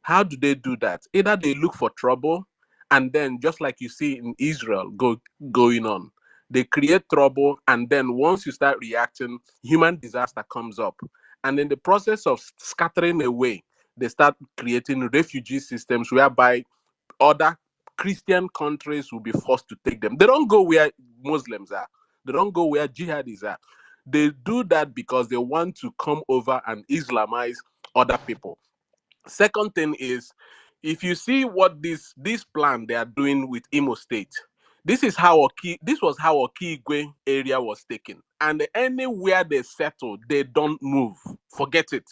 How do they do that? Either they look for trouble, and then just like you see in Israel going on, They create trouble, and then once you start reacting, human disaster comes up. And in the process of scattering away, they start creating refugee systems whereby other Christian countries will be forced to take them. They don't go where Muslims are. They don't go where jihadis are. They do that because they want to come over and Islamize other people. Second thing is, if you see what this plan they are doing with Imo State, this was how Okigwe area was taken. And anywhere they settle, they don't move. Forget it.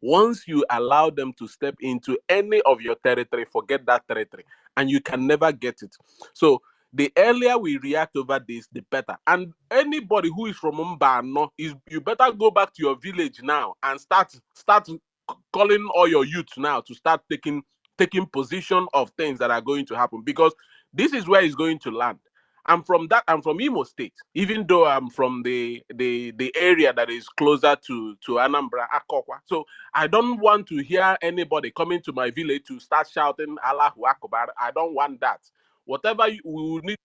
Once you allow them to step into any of your territory, forget that territory, and you can never get it. So the earlier we react over this, the better. And anybody who is from Mbano, you better go back to your village now and start calling all your youth now to start taking position of things that are going to happen, because this is where it's going to land. I'm from Imo State, even though I'm from the area that is closer to Anambra, Akokwa. So I don't want to hear anybody coming to my village to start shouting Allahu Akbar. I don't want that. Whatever we need.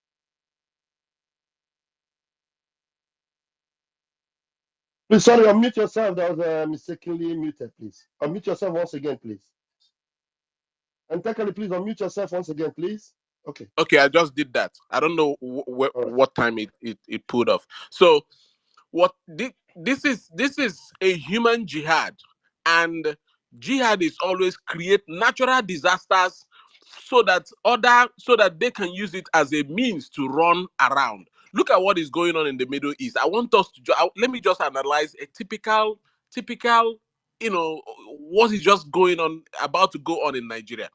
Please, sorry, unmute yourself. That was mistakenly muted, please. Unmute yourself once again, please. And technically, please unmute yourself once again, please. Okay. Okay, I just did that. I don't know what time it pulled off. So this is a human jihad, and jihad is always create natural disasters so that they can use it as a means to run around. Look at what is going on in the Middle East. I want us to let me just analyze a typical what is just about to go on in Nigeria.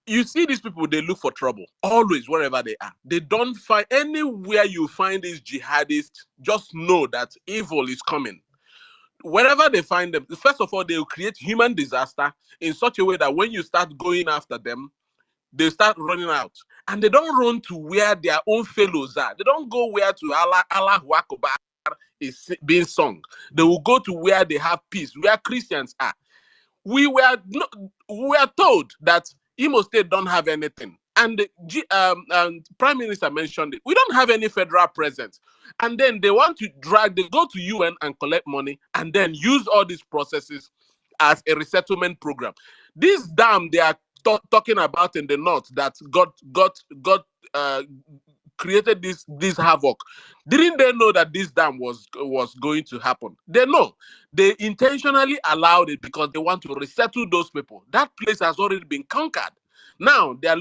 You see these people, they look for trouble always wherever they are. They don't find anywhere you find these jihadists, just know that evil is coming. Wherever they find them, first of all, they will create human disaster in such a way that when you start going after them, they start running out. And they don't run to where their own fellows are. They don't go where to Allahu Akbar is being sung. They will go to where they have peace, where Christians are. We were told that Imo State don't have anything, and Prime Minister mentioned it. We don't have any federal presence, and then they want to they go to UN and collect money, and then use all these processes as a resettlement program. This dam they are talking about in the north that got created this havoc. Didn't they know that this dam was going to happen? They know. They intentionally allowed it because they want to resettle those people. That place has already been conquered. Now they are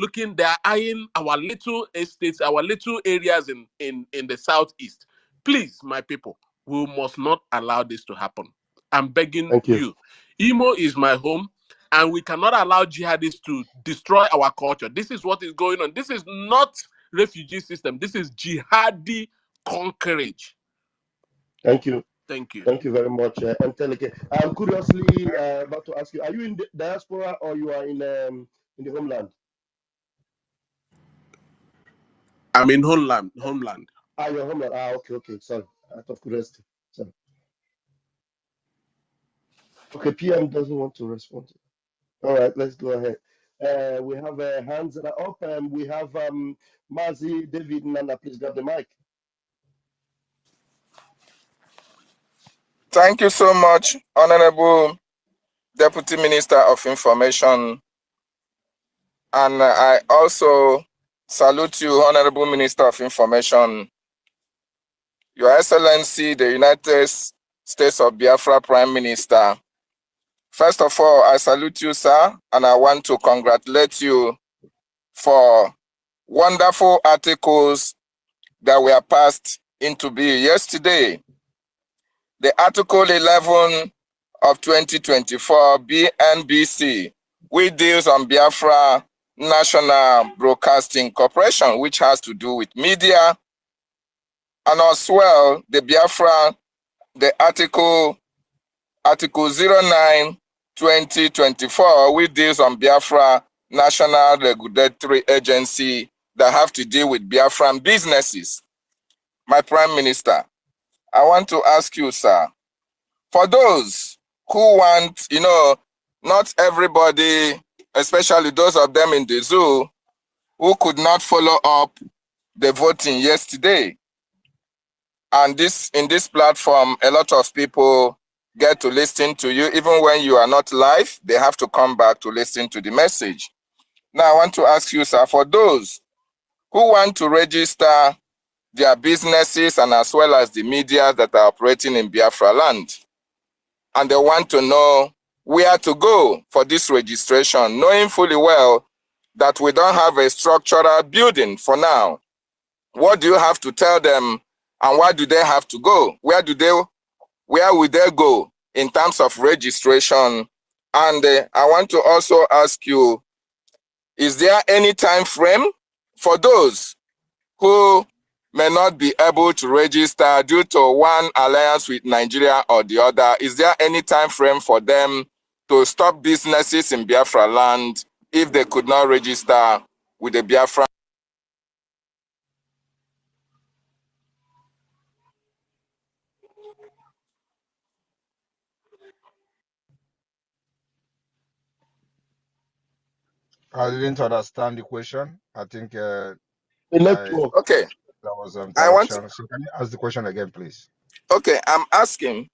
eyeing our little estates, our little areas in the southeast. Please, my people, we must not allow this to happen. I'm begging Thank you. Imo is my home, and we cannot allow jihadists to destroy our culture. This is what is going on. This is not refugee system. This is jihadi conquerage. Thank you. Thank you. Thank you very much, Enteleke. I'm curiously about to ask you: are you in the diaspora or you are in the homeland? I'm in homeland. Your homeland. Okay. Sorry, out of curiosity. Sorry. Okay, PM doesn't want to respond. All right, let's go ahead. We have hands that are up, and we have Mazi, David, Nana. Please grab the mic. Thank you so much, Honorable Deputy Minister of Information. And I also salute you, Honorable Minister of Information, Your Excellency, the United States of Biafra Prime Minister. First of all, I salute you, sir, and I want to congratulate you for wonderful articles that were passed into being yesterday. The Article 11 of 2024 BNBC, which deals on Biafra National Broadcasting Corporation, which has to do with media, and as well the Article 09 2024, which deals on Biafra National Regulatory Agency that have to deal with Biafran businesses. My Prime Minister, I want to ask you, sir, for those who want, not everybody, especially those of them in the zoo, who could not follow up the voting yesterday. And in this platform, a lot of people get to listen to you. Even when you are not live, they have to come back to listen to the message. Now, I want to ask you, sir, for those who want to register their businesses and as well as the media that are operating in Biafra land, and they want to know where to go for this registration, knowing fully well that we don't have a structural building for now. What do you have to tell them, and where do they have to go? Where would they go in terms of registration? And I want to also ask you, is there any time frame for those who may not be able to register due to one alliance with Nigeria or the other? Is there any time frame for them to stop businesses in Biafra land if they could not register with the Biafra? I didn't understand the question. I think The I network. Okay, there was an I want to, interruption. So can you ask the question again, please? okay, I'm asking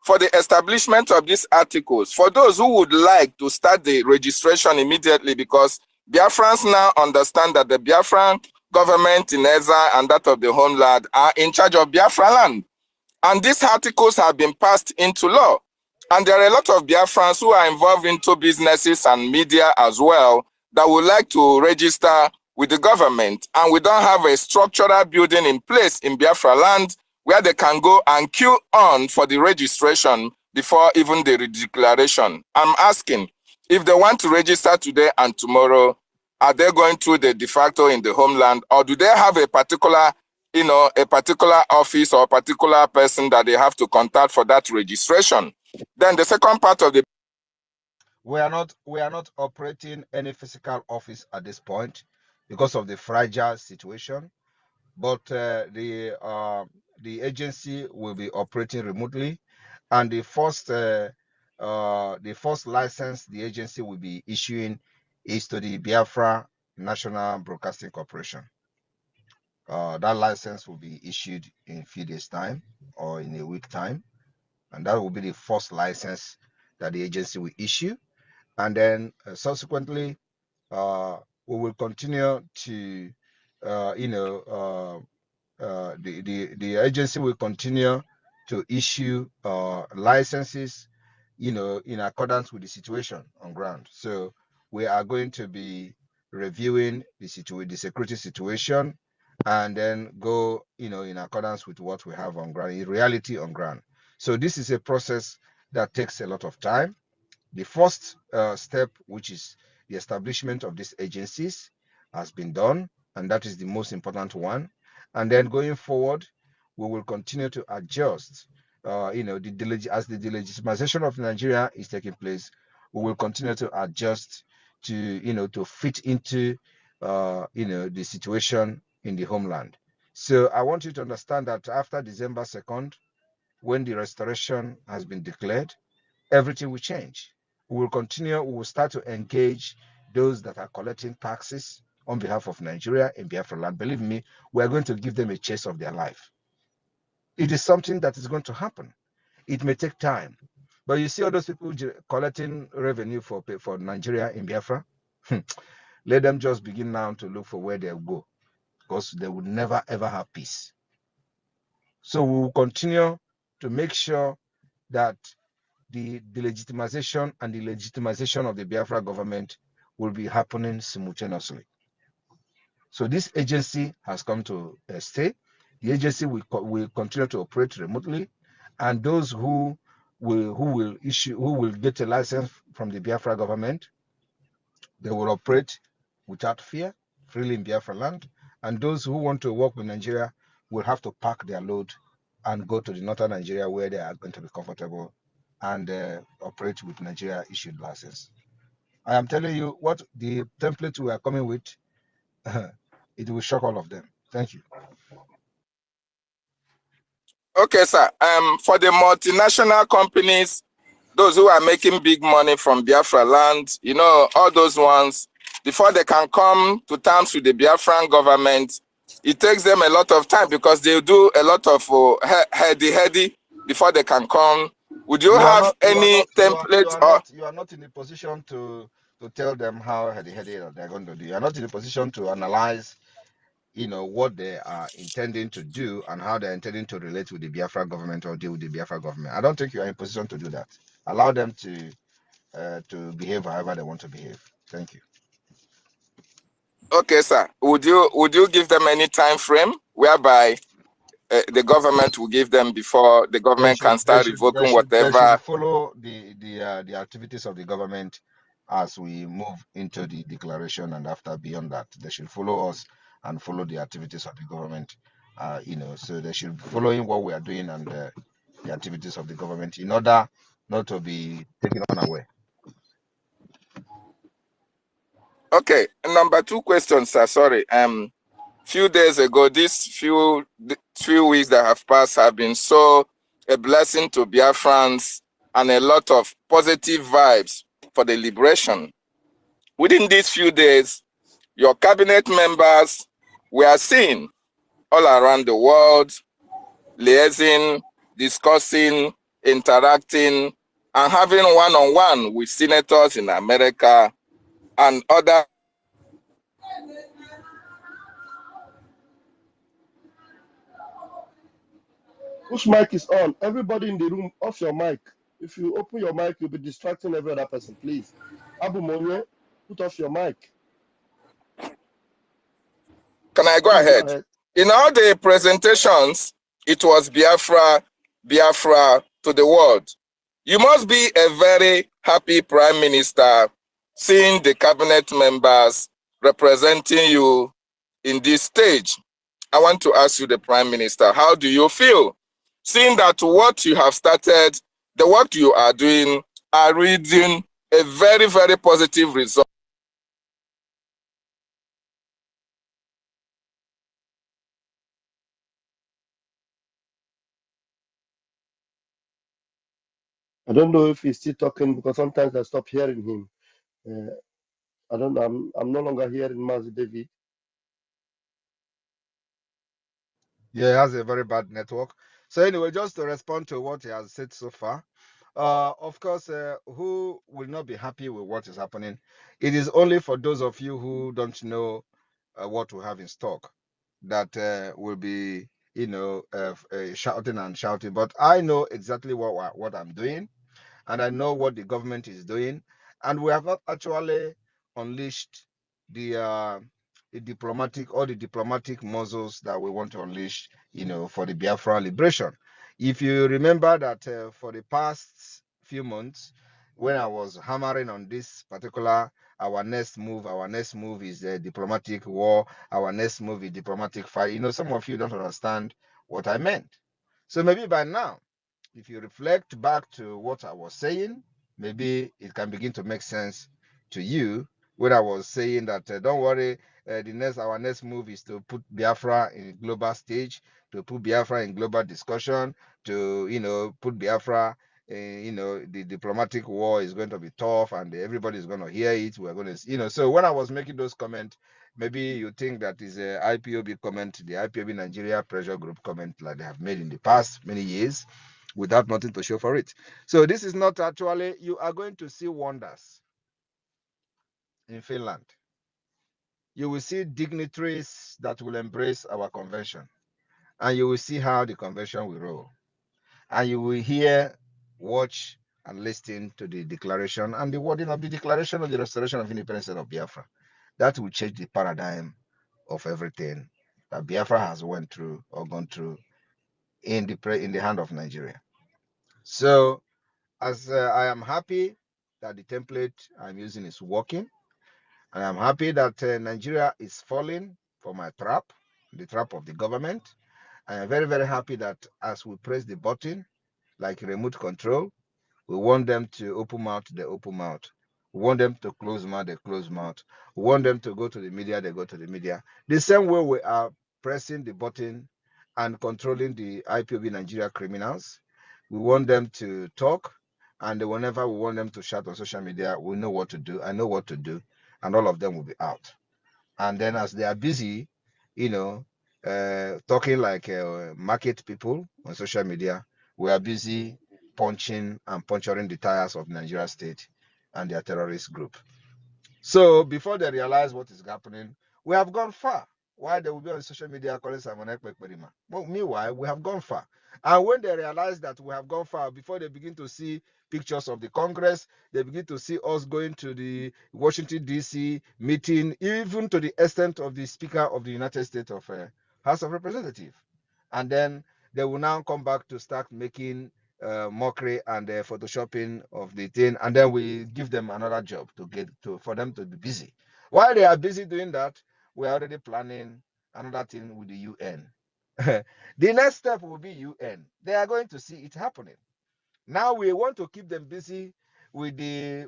for the establishment of these articles, for those who would like to start the registration immediately, because Biafrans now understand that the Biafran government in exile and that of the homeland are in charge of Biafra land. And these articles have been passed into law. And there are a lot of Biafrans who are involved into businesses and media as well that would like to register with the government. And we don't have a structural building in place in Biafra land where they can go and queue on for the registration before even the declaration. I'm asking, if they want to register today and tomorrow, are they going through the de facto in the homeland, or do they have a particular office or a particular person that they have to contact for that registration? Then the second part of the We are not operating any physical office at this point because of the fragile situation. But the agency will be operating remotely, and the first license the agency will be issuing is to the Biafra National Broadcasting Corporation. That license will be issued in a few days' time or in a week time, and that will be the first license that the agency will issue. And then subsequently, we will continue to, the agency will continue to issue licenses, in accordance with the situation on ground. So we are going to be reviewing the security situation, and then go, in accordance with what we have on ground, in reality on ground. So this is a process that takes a lot of time. The first step, which is the establishment of these agencies, has been done, and that is the most important one. And then going forward, we will continue to adjust. As the delegitimization of Nigeria is taking place, we will continue to adjust to fit into the situation in the homeland. So I want you to understand that after December 2nd, when the restoration has been declared, everything will change. We will start to engage those that are collecting taxes on behalf of Nigeria in Biafra land. Believe me, we are going to give them a chance of their life. It is something that is going to happen. It may take time. But you see all those people collecting revenue for Nigeria in Biafra, let them just begin now to look for where they'll go, because they will never ever have peace. So we will continue to make sure that the delegitimization and the legitimization of the Biafra government will be happening simultaneously. So this agency has come to stay. The agency will continue to operate remotely, and those who will get a license from the Biafra government, they will operate without fear, freely in Biafra land. And those who want to work with Nigeria will have to pack their load and go to the northern Nigeria, where they are going to be comfortable and operate with Nigeria issued license. I am telling you what the template we are coming with, it will shock all of them. Thank you. Okay, sir. For the multinational companies, those who are making big money from Biafra land, all those ones, before they can come to terms with the Biafran government, it takes them a lot of time because they do a lot of heady before they can come. Would you You are have not. You are any not. template or You are not in a position to tell them how heady they're going to do. You are not in a position to analyze, what they are intending to do and how they're intending to relate with the Biafra government or deal with the Biafra government. I don't think you are in a position to do that. Allow them to behave however they want to behave. Thank you. okay, sir? Would you give them any time frame whereby the government will give them before the government can start revoking They should whatever? follow the activities of the government as we move into the declaration and after beyond that. They should follow us and follow the activities of the government. So they should be following what we are doing and the activities of the government in order not to be taken unaware. Okay, number two question, sir. Sorry. Few days ago, these few weeks that have passed have been so a blessing to Biafrans and a lot of positive vibes for the liberation. Within these few days, your cabinet members were seen all around the world, liaising, discussing, interacting, and having one-on-one with senators in America and other. Whose mic is on? Everybody in the room, off your mic. If you open your mic, you'll be distracting every other person, please. Abu Monye, put off your mic. Can I go Please go ahead? ahead. In all the presentations, it was Biafra, Biafra to the world. You must be a very happy prime minister seeing the cabinet members representing you in this stage. I want to ask you, the prime minister, how do you feel seeing that what you have started, the work you are doing, are reading a very, very positive result? I don't know if he's still talking because sometimes I stop hearing him. I don't know. I'm no longer hearing Mazi David. Yeah, he has a very bad network. So anyway, just to respond to what he has said so far, of course, who will not be happy with what is happening? It is only for those of you who don't know what we have in stock that will be, shouting and shouting. But I know exactly what I'm doing, and I know what the government is doing, and we have not actually unleashed the the diplomatic muscles that we want to unleash, for the Biafra liberation. If you remember that for the past few months, when I was hammering on this particular, our next move is the diplomatic war, our next move is diplomatic fight. Some of you don't understand what I meant. So maybe by now, if you reflect back to what I was saying, maybe it can begin to make sense to you when I was saying that don't worry, our next move is to put Biafra in global stage, to put Biafra in global discussion, to put Biafra. The diplomatic war is going to be tough, and everybody is going to hear it. We're going to, So when I was making those comments, maybe you think that is a IPOB comment, the IPOB Nigeria pressure group comment, like they have made in the past many years without nothing to show for it. So this is not actually, you are going to see wonders in Finland. You will see dignitaries that will embrace our convention, and you will see how the convention will roll. And you will hear, watch, and listen to the declaration and the wording of the declaration of the restoration of independence of Biafra. That will change the paradigm of everything that Biafra has went through or gone through in the hand of Nigeria. So as I am happy that the template I'm using is working, and I'm happy that Nigeria is falling for my trap, the trap of the government. I am very, very happy that as we press the button, like remote control, we want them to open mouth, they open mouth. We want them to close mouth, they close mouth. We want them to go to the media, they go to the media. The same way we are pressing the button and controlling the IPOB Nigeria criminals, we want them to talk, and whenever we want them to shout on social media, we know what to do. I know what to do, and all of them will be out. And then as they are busy, you know, talking like market people on social media. We are busy punching and puncturing the tires of Nigeria state and their terrorist group. So before they realize what is happening, we have gone far. Why they will be on social media calling Simon Ekpa. But meanwhile, we have gone far. And when they realize that we have gone far, before they begin to see pictures of the Congress, they begin to see us going to the Washington, D.C. meeting, even to the extent of the Speaker of the United States of House of Representatives. And then they will now come back to start making mockery and photoshopping of the thing, and then we give them another job to get to for them to be busy. While they are busy doing that, we are already planning another thing with the UN. The next step will be UN. They are going to see it happening. Now we want to keep them busy with the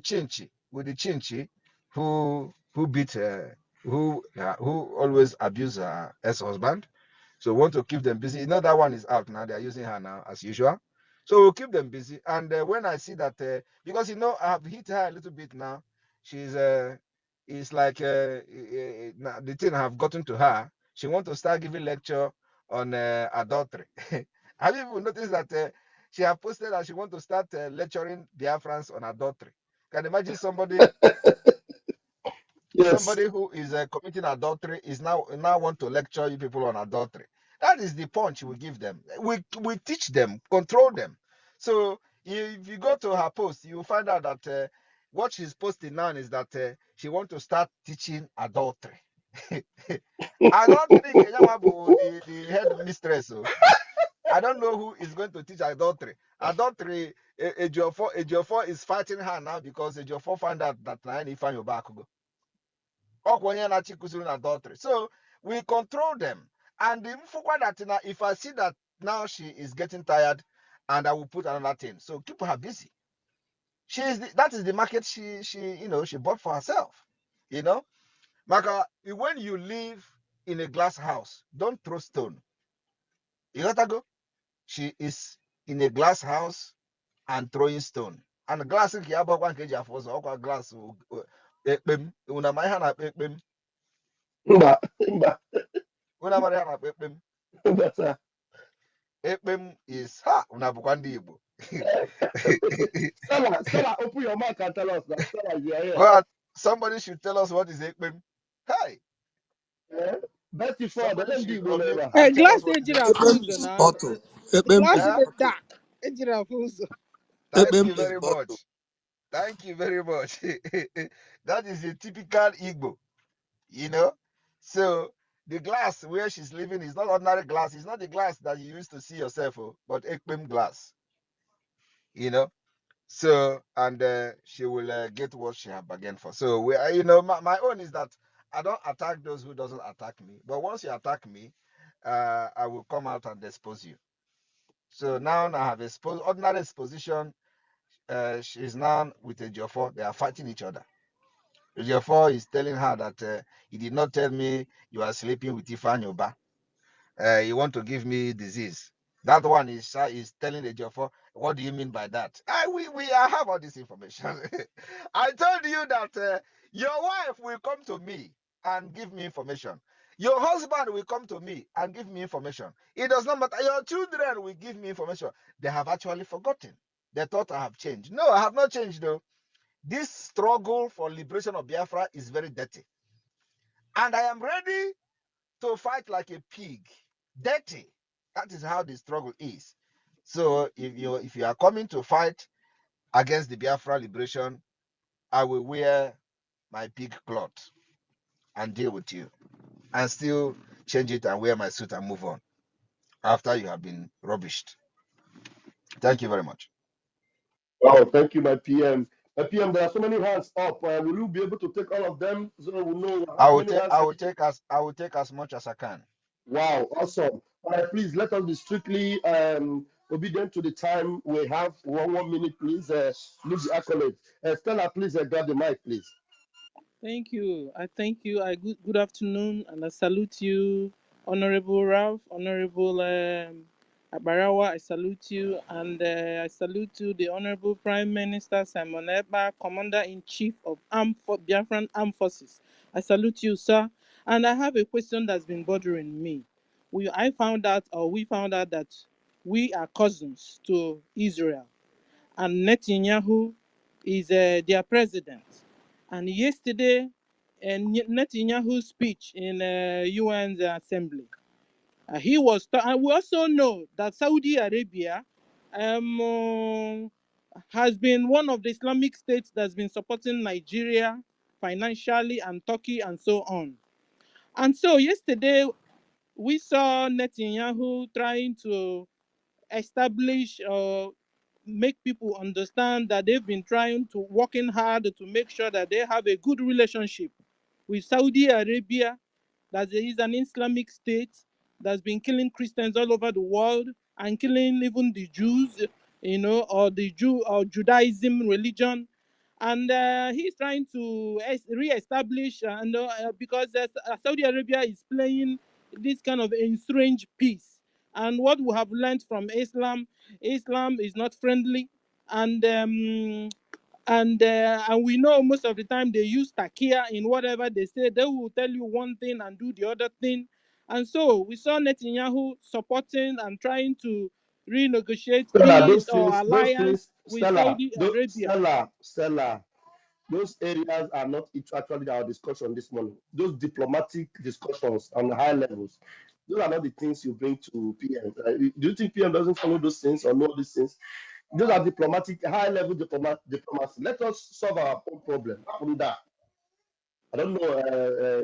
chinchi, with the chinchi, who beat who always abuse her ex-husband. So we want to keep them busy. You know that one is out now. They are using her now as usual. So we'll keep them busy. And when I see that, because I have hit her a little bit now. She's it's like the thing I have gotten to her. She wants to start giving lecture on adultery. Have you even noticed that she have posted that she wants to start lecturing Biafrans on adultery? Can you imagine somebody Yes. somebody who is committing adultery is now want to lecture you people on adultery? That is the punch we give them. We teach them, control them. So if you go to her post, you will find out that what she's posting now is that she want to start teaching adultery. Adultery, the head mistress. So I don't know who is going to teach adultery. Adultery, Ejiofor is fighting her now because Ejiofor found out that Naini Ifeanyi your back. Adultery. So we control them. And the that now, if I see that now she is getting tired, and I will put another thing. So keep her busy. That is the market she bought for herself. You know, Maka, when you live in a glass house, don't throw stone. You got to go. She is in a glass house and throwing stone. And glass nke ya bụ nke eji afụ ụzọ ọkwa glass ekpem una ma ihe na-akpa ekpem Mba, mba, una mara ihe na-akpa ekpem mba, sir. ekpem is ha una bụkwa ndị Igbo. Stella, open your mouth and tell us now. Stella, you are here. Well, somebody should tell us what is ekpem. Hey, Eh? Best before, the somebody LMD should will unmute never. and tell Glass us what is ejiri afụ Ekpem ekpem. ụzọ is na bottle. Ekpem glass is Eh? dị bottle. dark ejiri afụ ụzọ. Thank Ekpem you is very bottle. much. Thank you very much. That is a typical Igbo, you know. So the glass where she's living is not ordinary glass. It's not the glass that you used to see yourself, but ekpem glass, you know. So and she will get what she have bargained for. So my own is that I don't attack those who doesn't attack me. But once you attack me, I will come out and expose you. So now I have exposed ordinary exposition. She's now with a Jofor. They are fighting each other. Jofor is telling her that he did not tell me you are sleeping with Ifanyoba. You want to give me disease. That one is telling the Jofor, what do you mean by that? I have all this information. I told you that your wife will come to me and give me information. Your husband will come to me and give me information. It does not matter. Your children will give me information. They have actually forgotten. They thought I have changed. No, I have not changed though. This struggle for liberation of Biafra is very dirty. And I am ready to fight like a pig. Dirty. That is how the struggle is. So if you are coming to fight against the Biafra liberation, I will wear my pig cloth and deal with you. And still change it and wear my suit and move on after you have been rubbished. Thank you very much. Wow, thank you, my PM. My PM, there are so many hands up. Will you be able to take all of them so we know I how will many take hands? I will take as much as I can. Wow, awesome. Please let us be strictly obedient to the time we have. 1 minute, please. Leave the accolade. Stella, please grab the mic, please. Thank you. I thank you. Good afternoon, and I salute you, Honorable Ralph, Honorable Abarawa. I salute you, and I salute you, the Honorable Prime Minister Simon Ekpa, Commander in Chief of Biafran Armed Forces. I salute you, sir. And I have a question that's been bothering me. We found out that we are cousins to Israel, and Netanyahu is their president. And yesterday, Netanyahu's speech in UN's assembly, and we also know that Saudi Arabia has been one of the Islamic states that's been supporting Nigeria financially, and Turkey, and so on. And so yesterday we saw Netanyahu trying to establish or make people understand that they've been trying to working hard to make sure that they have a good relationship with Saudi Arabia, that there is an Islamic state that's been killing Christians all over the world and killing even the Jews, or the Jew or Judaism religion. And he's trying to re-establish, because Saudi Arabia is playing this kind of estranged peace. And what we have learned from Islam is not friendly, and we know most of the time they use takia in whatever they say. They will tell you one thing and do the other thing. And so we saw Netanyahu supporting and trying to renegotiate Stella, peace or alliance with Stella, Saudi Arabia. Stella, those areas are not actually our discussion this morning. Those diplomatic discussions on high levels, those are not the things you bring to PM. Do you think PM doesn't follow those things or know these things? Those are diplomatic, high level diplomacy. Let us solve our own problem from that. I don't know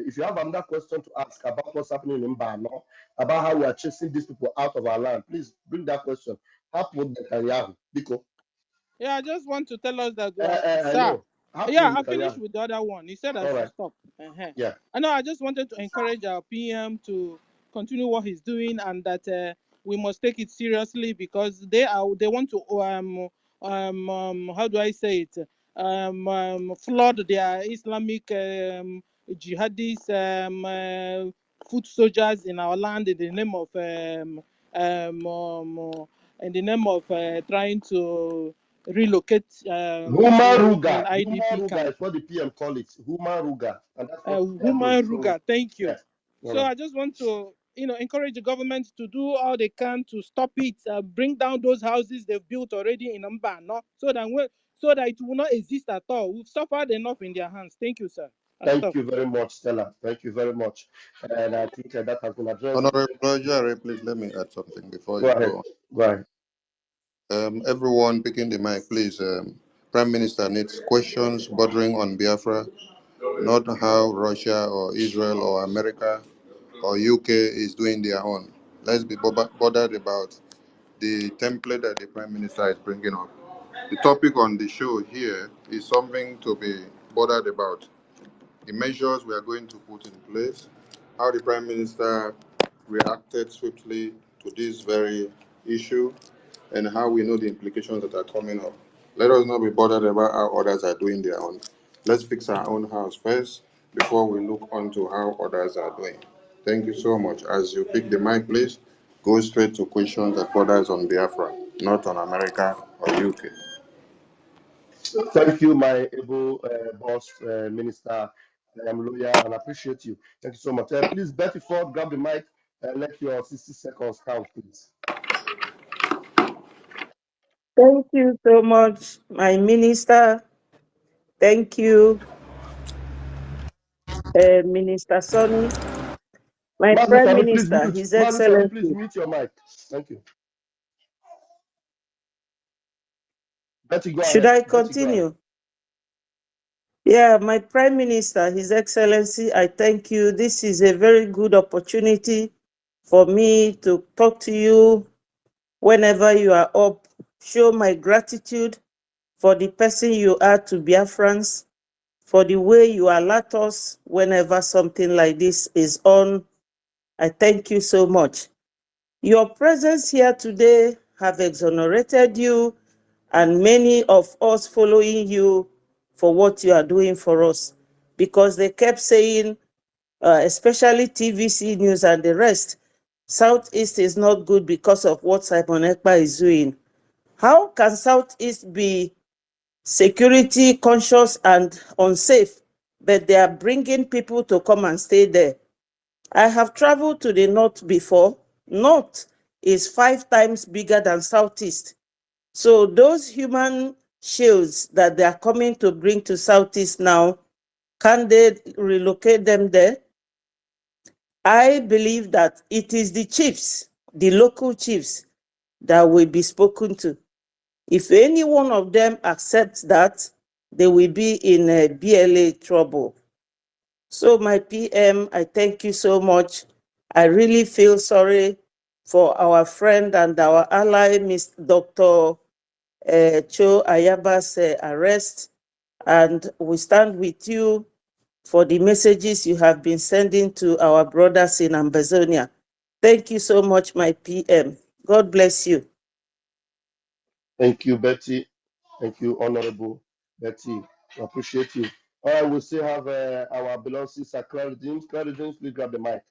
if you have another question to ask about what's happening in Mbano, about how we are chasing these people out of our land. Please bring that question. Biko. Yeah, I just want to tell us that, I sir. know. Yeah, I finished with the other one. He said I All should right. stop. Uh-huh. Yeah. I know. I just wanted to encourage our PM to continue what he's doing, and that we must take it seriously, because they want to how do I say it, flood their Islamic jihadist foot soldiers in our land in the name of trying to relocate Human people in Ruga. Human IDP Ruga camp. is what the PM call it. Human Ruga. And that's what they are doing. Human So, Ruga, thank you. yeah. All So right. I just want to, encourage the government to do all they can to stop it, bring down those houses they've built already in Mbano, so that it will not exist at all. We've suffered enough in their hands. Thank you, sir. I Thank stop. you very much, Stella. Thank you very much. And I think that has been addressed. Honorable Jare, please let me add something before Go you ahead. go Go ahead. on. Everyone picking the mic, please. Prime Minister needs questions bordering on Biafra, not how Russia or Israel or America or UK is doing their own. Let's be bothered about the template that the Prime Minister is bringing up. The topic on the show here is something to be bothered about. The measures we are going to put in place, how the Prime Minister reacted swiftly to this very issue, and how we know the implications that are coming up. Let us not be bothered about how others are doing their own. Let's fix our own house first before we look on to how others are doing. Thank you so much. As you pick the mic, please go straight to questions that borders on Biafra, not on America or UK. Thank you, my able boss, Minister. I am loyal and appreciate you. Thank you so much. Please, Betty Ford, grab the mic and let your 60 seconds count, please. Thank you so much, my minister. Thank you, Minister Sonny. My Mazi, Prime can you please Minister, mute? His Mazi, can you please Excellency. mute your mic? Thank you. Betty, go Should ahead. I Betty, go ahead. continue? Yeah, my Prime Minister, His Excellency, I thank you. This is a very good opportunity for me to talk to you whenever you are up. Show my gratitude for the person you are to Biafrans, for the way you alert us whenever something like this is on. I thank you so much. Your presence here today have exonerated you and many of us following you for what you are doing for us, because they kept saying, especially TVC News and the rest, Southeast is not good because of what Simon Ekpa is doing. How can Southeast be security conscious and unsafe, but they are bringing people to come and stay there? I have traveled to the north before. North is 5 times bigger than southeast. So those human shields that they are coming to bring to southeast now, can they relocate them there? I believe that it is the chiefs, the local chiefs, that will be spoken to. If any one of them accepts that, they will be in a BLA trouble. So my PM, I thank you so much. I really feel sorry for our friend and our ally, Ms. Dr. Cho Ayaba's arrest, and we stand with you for the messages you have been sending to our brothers in Ambazonia. Thank you so much, my PM. God bless you. Thank you, Betty. Thank you, Honorable Betty. We appreciate you. All right, we still have our beloved sister, Claudia James. Claudia James, please grab the mic.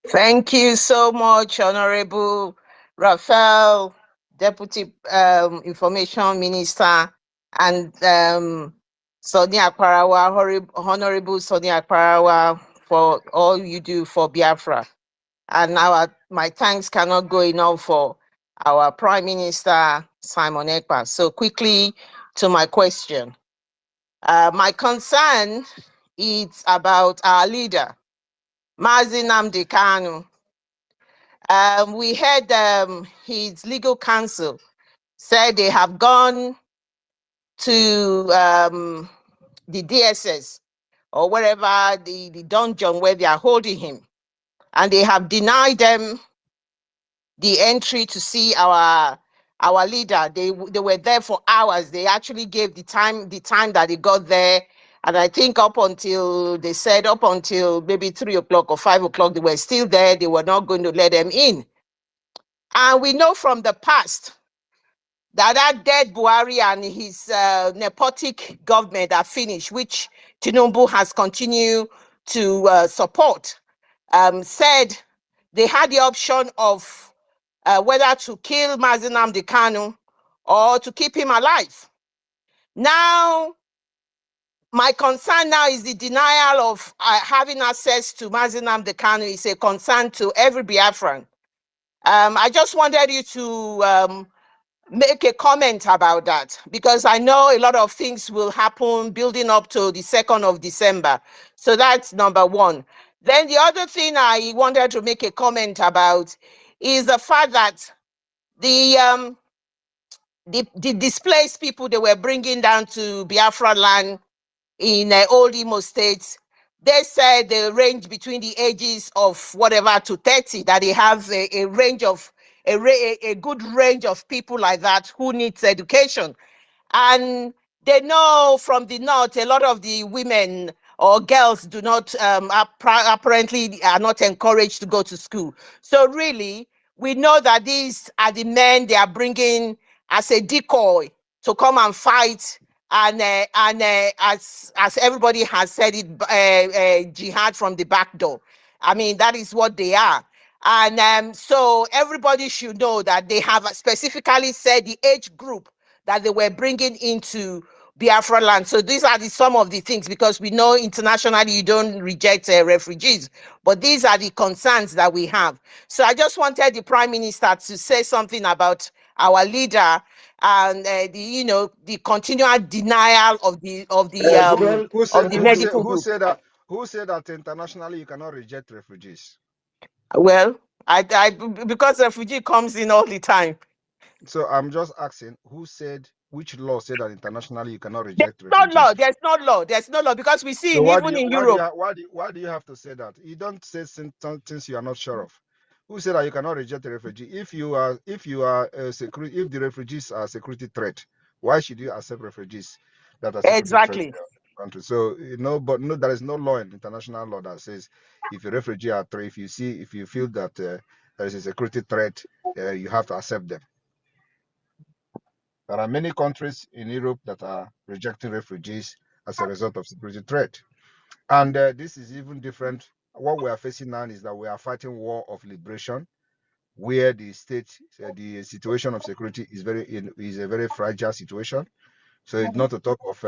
Thank you so much, Honorable Raphael, Deputy Information Minister, and Sonia Akparawa, Honorable Sonia Akparawa, for all you do for Biafra. And my thanks cannot go enough for our Prime Minister, Simon Ekpa. So quickly to my question. My concern is about our leader, Mazi Nnamdi Kanu. We heard his legal counsel said they have gone to the DSS or wherever the dungeon where they are holding him, and they have denied them the entry to see our leader. They were there for hours. They actually gave the time that they got there. And I think up until maybe 3 o'clock or 5 o'clock, they were still there. They were not going to let them in. And we know from the past that dead Buhari and his nepotic government are finished, which Tinubu has continued to support, said they had the option of whether to kill Mazi Nnamdi Kanu or to keep him alive. Now, my concern now is the denial of having access to Mazi Nnamdi Kanu is a concern to every Biafran. I just wanted you to make a comment about that, because I know a lot of things will happen building up to the 2nd of December. So that's number one. Then the other thing I wanted to make a comment about is the fact that the displaced people they were bringing down to Biafra land in old Imo State, they said they range between the ages of whatever to 30, that they have a range of a good range of people like that who needs education. And they know from the north, a lot of the women or girls do not apparently are not encouraged to go to school. So really, we know that these are the men they are bringing as a decoy to come and fight. And as everybody has said it, jihad from the back door. I mean, that is what they are. And so everybody should know that they have specifically said the age group that they were bringing into Biafra land. So these are some of the things, because we know internationally you don't reject refugees, but these are the concerns that we have. So I just wanted the Prime Minister to say something about our leader and the continual denial of the medical Who group. said that? Who said that internationally you cannot reject refugees? Well, because refugee comes in all the time. So I'm just asking, who said, which law said that internationally you cannot reject No law. refugees? There's no law, because we see So even in Europe. why do you have to say that? You don't say things you are not sure of. Who said that you cannot reject a refugee? If the refugees are a security threat, why should you accept refugees that are security threat to Exactly. your country? So but no, there is no law in international law that says if a refugee are threat, if you feel that there is a security threat, you have to accept them. There are many countries in Europe that are rejecting refugees as a result of security threat. And this is even different. What we are facing now is that we are fighting war of liberation, where the situation of security is a very fragile situation. So it's not to talk of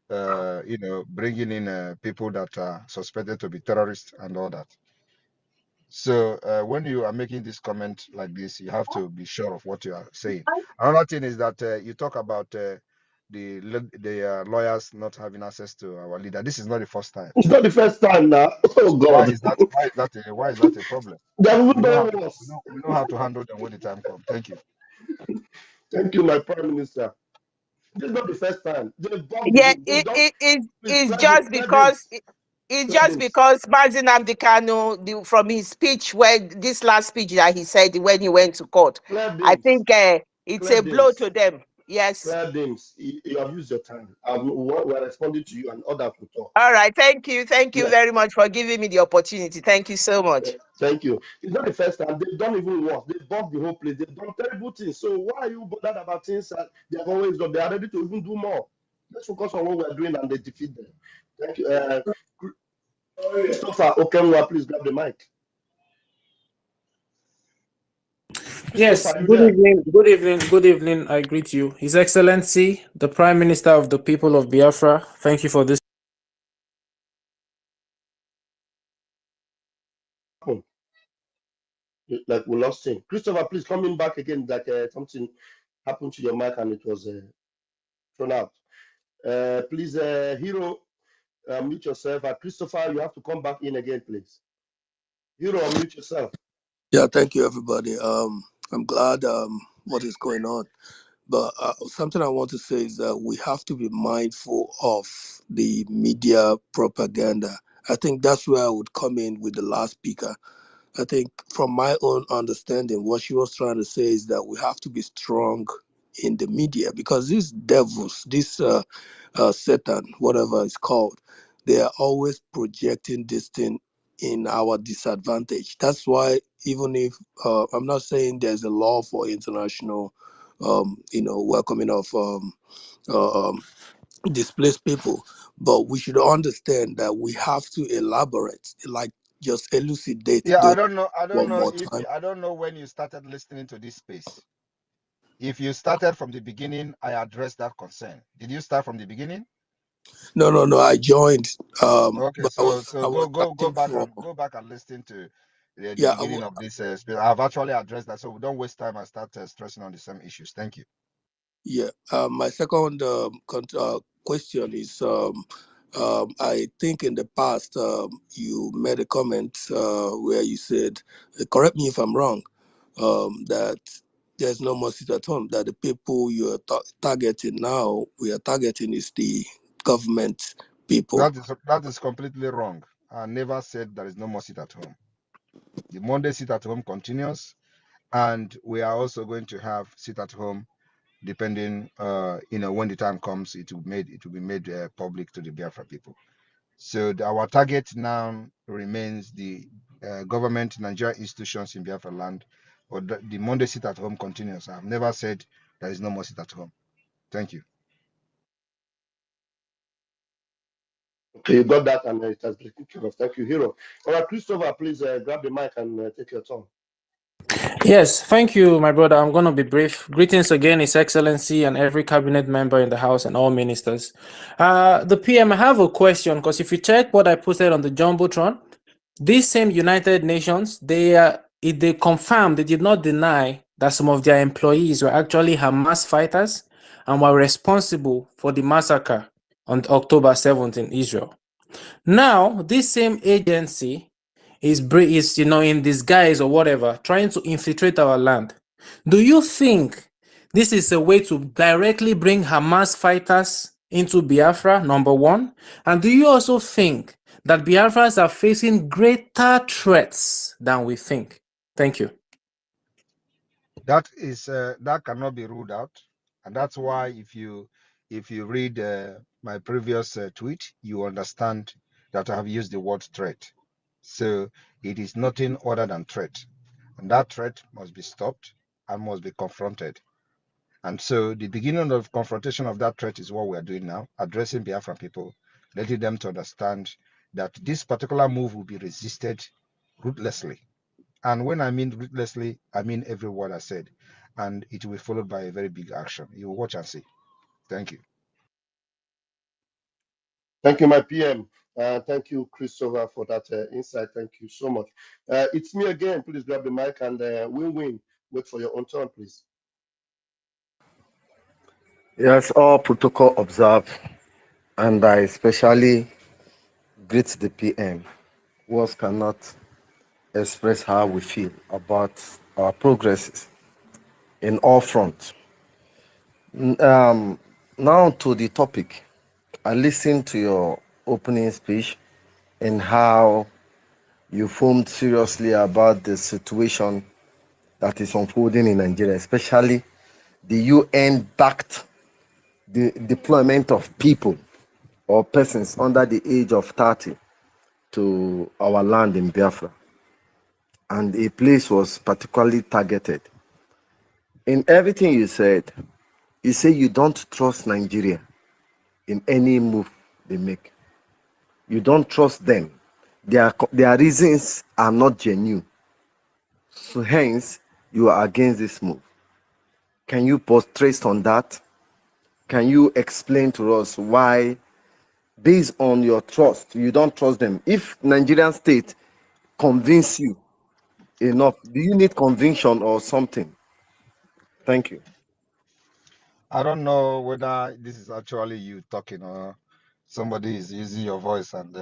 bringing in people that are suspected to be terrorists and all that. So when you are making this comment like this, you have to be sure of what you are saying. Another thing is that you talk about the lawyers not having access to our leader. This is not the first time. It's not the first time now. Oh Why God. is that? Why is that a problem? They have We even know how done to we worse. know, we know how to handle them when the time comes. Thank you. Thank you, my prime minister. This is not the first time. They've bugged the Yeah, whole. They've done. Please it's clear, just clear because names. it's Clear just names. because Mazi Nnamdi Kanu, from his speech, when this last speech that he said when he went to court, Clear I names. think it's Clear a blow names. to them. Yes. Clear names. You have used your time. We're responding to you and others will talk. All right. Thank you. Thank you Yeah. very much for giving me the opportunity. Thank you so much. Thank you. It's not the first time. They've done even worse. They've bugged the whole place. They've done terrible things. So why are you bothered about things that they have always done? They are ready to even do more. Let's focus on what we're doing and they defeat them. Thank you. Christopher Okenwa, please grab the mic. Christopher, Yes, are you good there? evening, good evening, good evening. I greet you. His Excellency, the Prime Minister of the people of Biafra. Thank you for this. Oh, like we lost him. Christopher, please coming back again. Like something happened to your mic and it was thrown out. Please, Hero, mute yourself. Christopher, you have to come back in again, please. Hero, unmute yourself. Yeah, thank you, everybody. I'm glad what is going on, but something I want to say is that we have to be mindful of the media propaganda. I think that's where I would come in with the last speaker. I think, from my own understanding, what she was trying to say is that we have to be strong in the media because these devils, this Satan, whatever it's called, they are always projecting this thing in our disadvantage. That's why, even if I'm not saying there's a law for international, welcoming of uh, um, displaced people, but we should understand that we have to elaborate, like just elucidate Yeah, those I don't one know more if time. I don't know when you started listening to this space. If you started from the beginning, I addressed that concern. Did you start from the beginning? No. I joined, Okay, but so I so was go writing back for. and listen to the Yeah, beginning of this space. I've actually addressed that, so we don't waste time and start stressing on the same issues. Thank you. yeah. My second question is, I think in the past you made a comment where you said, correct me if I'm wrong, that there's no more sit at home. That the people you are targeting now, we are targeting is the government people. That is completely wrong. I never said there is no more sit at home. The Monday sit at home continues, and we are also going to have sit at home depending when the time comes. It will be made public to the Biafra people. So our target now remains the government, Nigeria institutions in Biafra land, or the Monday sit at home continues. I've never said there is no more sit at home. Thank you. Okay, you got that, and it has been taken care of. Thank you, Hero. All right, Christopher, please grab the mic and take your turn. Yes, thank you, my brother. I'm going to be brief. Greetings again, His Excellency, and every cabinet member in the House and all ministers. The PM, I have a question because if you check what I posted on the Jumbotron, these same United Nations, they confirmed, they did not deny that some of their employees were actually Hamas fighters and were responsible for the massacre on October 7th in Israel. Now, this same agency is in disguise or whatever, trying to infiltrate our land. Do you think this is a way to directly bring Hamas fighters into Biafra, number one? And do you also think that Biafrans are facing greater threats than we think? Thank you. That cannot be ruled out, and that's why if you read my previous tweet, you understand that I have used the word threat. So it is nothing other than threat, and that threat must be stopped and must be confronted. And so the beginning of confrontation of that threat is what we are doing now, addressing Biafran people, letting them to understand that this particular move will be resisted ruthlessly. And when I mean ruthlessly, I mean every word I said. And it will be followed by a very big action. You will watch and see. Thank you. Thank you, my PM. Thank you, Christopher, for that insight. Thank you so much. It's me again. Please grab the mic and win-win. Wait for your own turn, please. Yes, all protocol observed, and I especially greet the PM. Words cannot express how we feel about our progresses in all fronts. Now to the topic. I listened to your opening speech and how you foamed seriously about the situation that is unfolding in Nigeria, especially the UN backed the deployment of people or persons under the age of 30 to our land in Biafra. And a place was particularly targeted. In everything you say you don't trust Nigeria in any move they make. You don't trust them. Their reasons are not genuine. So hence, you are against this move. Can you portray on that? Can you explain to us why, based on your trust, you don't trust them? If Nigerian state convince you enough, do you need conviction or something? Thank you. I don't know whether this is actually you talking or somebody is using your voice and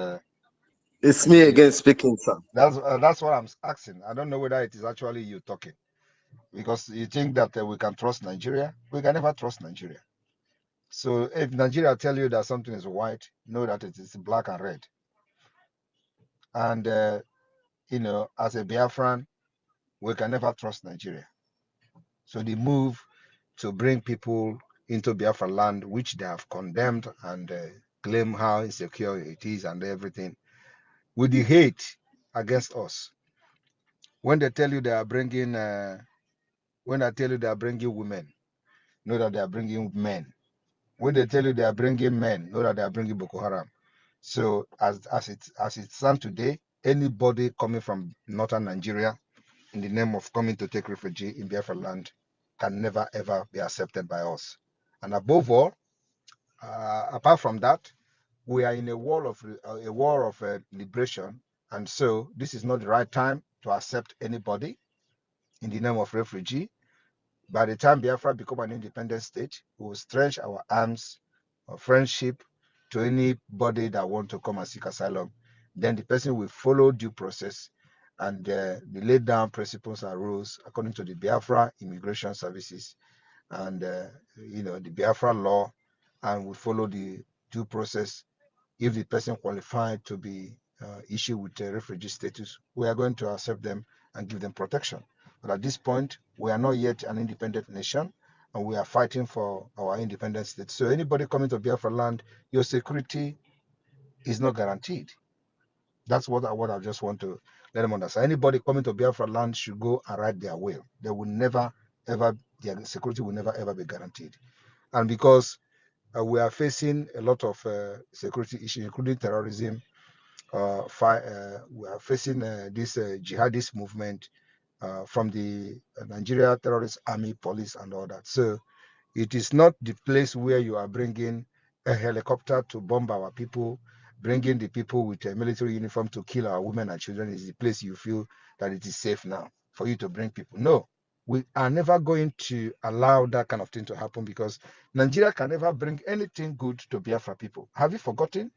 It's me you, again speaking, sir. that's what I'm asking. I don't know whether it is actually you talking because you think that we can trust Nigeria. We can never trust Nigeria. So if Nigeria tell you that something is white, know that it is black and red. And as a Biafran, we can never trust Nigeria. So the move to bring people into Biafra land, which they have condemned and claim how insecure it is and everything, with the hate against us. When they tell you they are bringing, when I tell you they are bringing women, know that they are bringing men. When they tell you they are bringing men, know that they are bringing Boko Haram. So as it stands today, anybody coming from northern Nigeria in the name of coming to take refuge in Biafra land can never ever be accepted by us. And above all, apart from that, we are in a war of liberation, and so this is not the right time to accept anybody in the name of refugee. By the time Biafra become an independent state, we will stretch our arms of friendship to anybody that want to come and seek asylum. Then the person will follow due process and the laid down principles and rules according to the Biafra immigration services and the Biafra law, and we follow the due process. If the person qualified to be issued with a refugee status, we are going to accept them and give them protection. But at this point, we are not yet an independent nation, and we are fighting for our independent state. So anybody coming to Biafra land, your security is not guaranteed. That's what I just want to let them understand. Anybody coming to Biafra land should go and write their will. They will never, ever, their security will never, ever be guaranteed. And because we are facing a lot of security issues, including terrorism, we are facing this jihadist movement from the Nigeria Terrorist Army, Police, and all that. So it is not the place where you are bringing a helicopter to bomb our people, bringing the people with a military uniform to kill our women and children is the place you feel that it is safe now for you to bring people. No, we are never going to allow that kind of thing to happen because Nigeria can never bring anything good to Biafra people. Have you forgotten?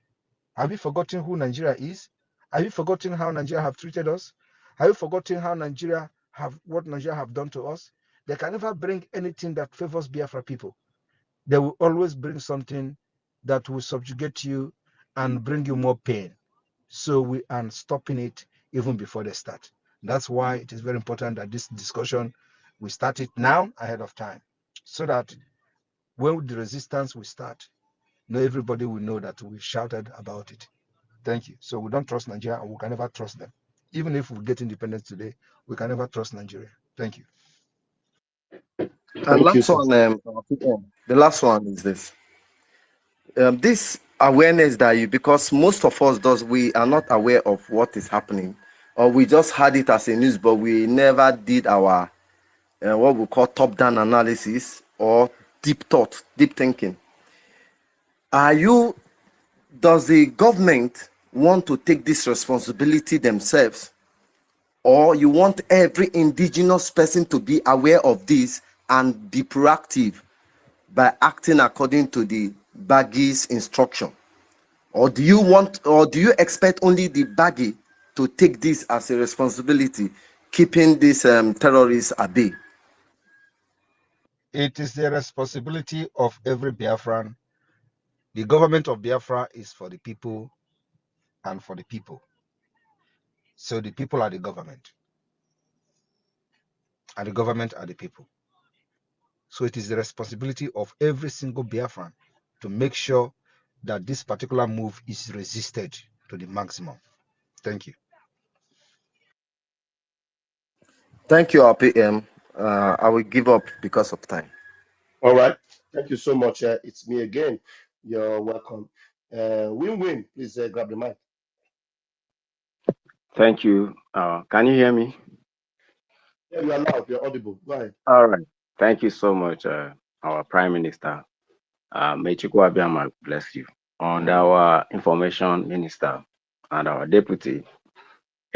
Have you forgotten who Nigeria is? Have you forgotten how Nigeria have treated us? Have you forgotten how what Nigeria have done to us? They can never bring anything that favors Biafra people. They will always bring something that will subjugate you and bring you more pain. So we are stopping it even before they start. That's why it is very important that this discussion, we start it now ahead of time, so that when the resistance will start, everybody will know that we shouted about it. Thank you. So we don't trust Nigeria and we can never trust them. Even if we get independence today, we can never trust Nigeria. Thank you. And Thank you, last sir. one, the last one is this. This awareness that because most of us we are not aware of what is happening, or we just had it as a news, but we never did our what we call top-down analysis or deep thought, deep thinking. Are you Does the government want to take this responsibility themselves, or you want every indigenous person to be aware of this and be proactive by acting according to the baggy's instruction? Or do you expect only the baggy to take this as a responsibility, keeping these terrorists at bay? It is the responsibility of every Biafran. The government of Biafra is for the people and for the people. So the people are the government, and the government are the people. So it is the responsibility of every single Biafran to make sure that this particular move is resisted to the maximum. Thank you. Thank you, RPM. I will give up because of time. All right. Thank you so much. It's me again. You're welcome. Win-win, please grab the mic. Thank you. Can you hear me? Yeah, you are loud. You're audible. Go ahead. All right. Thank you so much, our Prime Minister. May Chukwu Abiyama bless you. And our Information Minister and our Deputy.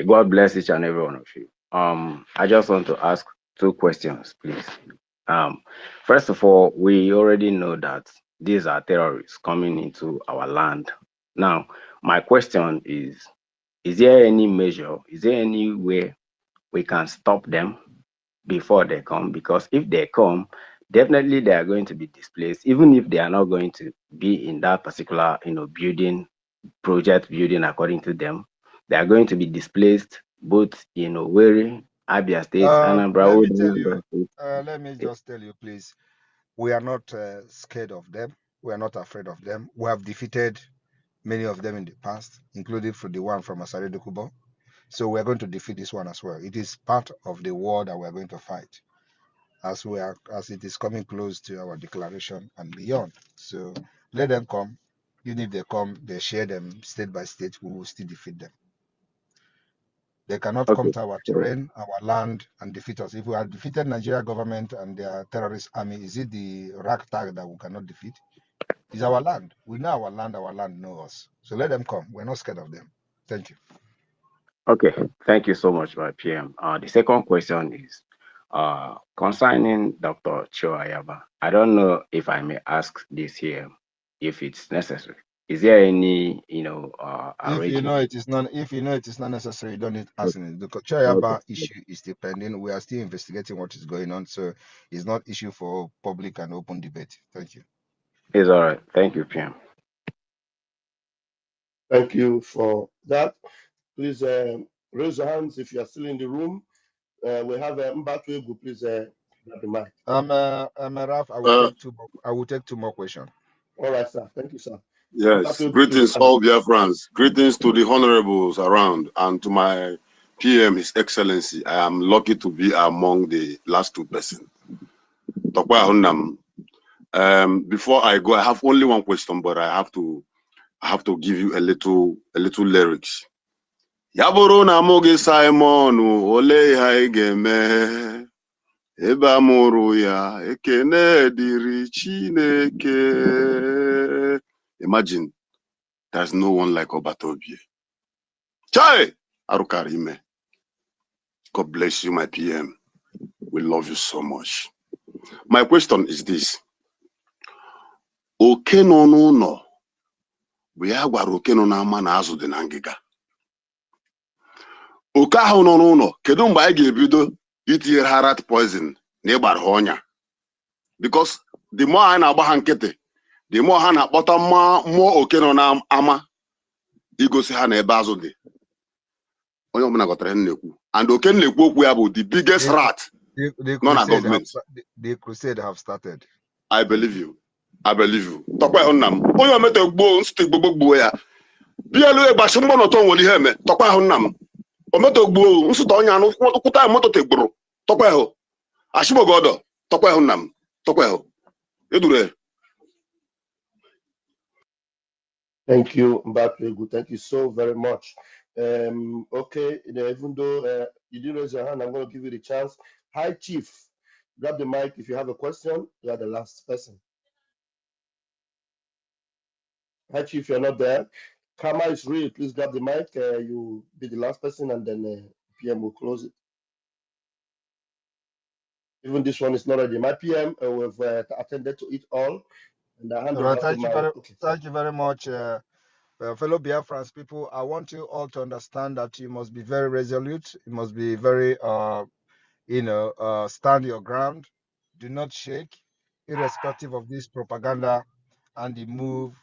God bless each and every one of you. I just want to ask two questions, please. First of all, we already know that these are terrorists coming into our land. Now, my question is there any measure, is there any way we can stop them before they come? Because if they come, definitely they are going to be displaced, even if they are not going to be in that particular, building, project building according to them. They are going to be displaced both in Owerri, Abia State, Anambra, Let all me tell those you. other states. Let me just tell you, please. We are not scared of them. We are not afraid of them. We have defeated many of them in the past, including for the one from Asare Dokubo. So we are going to defeat this one as well. It is part of the war that we are going to fight as it is coming close to our declaration and beyond. So let them come. Even if they come, they share them state by state, we will still defeat them. They cannot come Okay. to our So terrain, our land, and defeat us. If we have defeated Nigeria government and their terrorist army, is it the ragtag that we cannot defeat? It's our land. We know our land knows us. So let them come. We're not scared of them. Thank you. okay, thank you so much, my PM. The second question is concerning Dr. Choayaba. I don't know if I may ask this here, if it's necessary. Is there any, If you know arrangement? it is not necessary, you don't need asking it. The Okay. Kochayaba issue is still pending. We are still investigating what is going on, so it's not issue for public and open debate. Thank you. It's all right. Thank you, PM. Thank you for that. Please raise your hands if you are still in the room. We have Mbatu. Please grab the mic. Ralph, Uh, I will take two more questions. All right, sir. Thank you, sir. yes, Mbatu, please greetings, go ahead. all Biafrans. Greetings to the honorables around and to my PM, His Excellency. I am lucky to be among the last two persons. Tokwa Hunnam. Before I go, I have only one question, but I have to give you a little lyrics. Yaburu na mogi Simon ole ha igeme ebe amụrụ ya ekene dịrị Chineke. Imagine there's no one like Obatobie. Chai Arukarime. God bless you, my PM. We love you so much. My question is this. Oke nọ n'ụlọ bụ ya gwara oke nọ n'ama na azụ dị na ngịga. Oke ahụ nọ n'ụlọ, kedu mgbe anyị ga-ebido itinyere ha rat poison na ịgbara ha ọnya? Because the more anyị na-agba ha nkịtị, the more ha na-akpọta mmụọ oke nọ n'ama igosi ha na ebe azụ dị. Onye ọbụla ghọtara ihe na-ekwu. And oke na-ekwu okwu ya bụ the biggest rat nọ na gọọmenti. The crusade have started. I believe you. I believe you. Tọkwa ịhụ nna m. Onye ometa gboo nsụtụ Igbo gbuo ya. Bịa elu egbachi mgbọ n'ọtọ nwere ihe eme. Tọkwa ịhụ nna m. Ometa gboo nsụtụ onye anụ kwụta moto tegburu. Tọkwa ịhụ. Ashimogo ọdọ. Tọkwa ịhụ nna m. Tọkwa ịhụ. Edure. Thank you, Mbatu. Thank you so very much. Okay, even though you didn't raise your hand, I'm going to give you the chance. Hi, Chief. Grab the mic if you have a question. You are the last person. Hi, Chief, you're not there. Karma is real. Please grab the mic. You be the last person, and then PM will close it. Even this one is not ready. My PM, we've attended to it all, and I hand All right, over to my. Okay. thank you very much, fellow Biafrans people. I want you all to understand that you must be very resolute. You must be very, stand your ground. Do not shake, irrespective of this propaganda and the move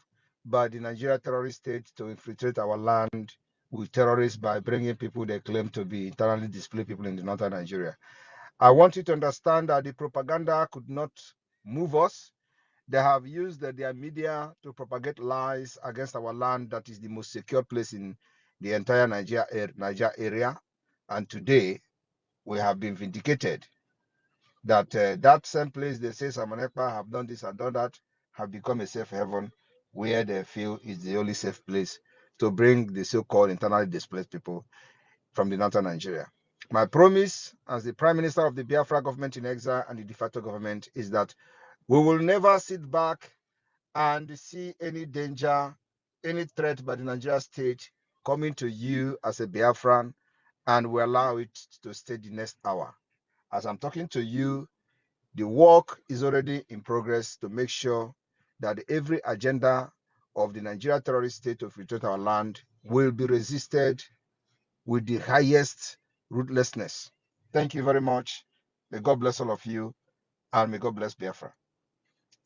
by the Nigeria terrorist state to infiltrate our land with terrorists by bringing people they claim to be internally displaced people in the northern Nigeria. I want you to understand that the propaganda could not move us. They have used their media to propagate lies against our land that is the most secure place in the entire Niger area. And today, we have been vindicated that that same place they say Simon Ekpa have done this and done that have become a safe haven where they feel is the only safe place to bring the so-called internally displaced people from the northern Nigeria. My promise as the Prime Minister of the Biafra government in exile and the de facto government is that we will never sit back and see any danger, any threat by the Nigeria state coming to you as a Biafran, and we allow it to stay the next hour. As I'm talking to you, the work is already in progress to make sure that every agenda of the Nigeria terrorist state to infiltrate our land will be resisted with the highest ruthlessness. Thank you very much. May God bless all of you, and may God bless Biafra.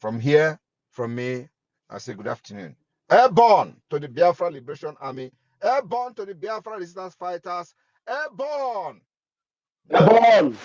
From here, from me, I say good afternoon. Airborne to the Biafra Liberation Army. Airborne to the Biafra resistance fighters. Airborne. Airborne.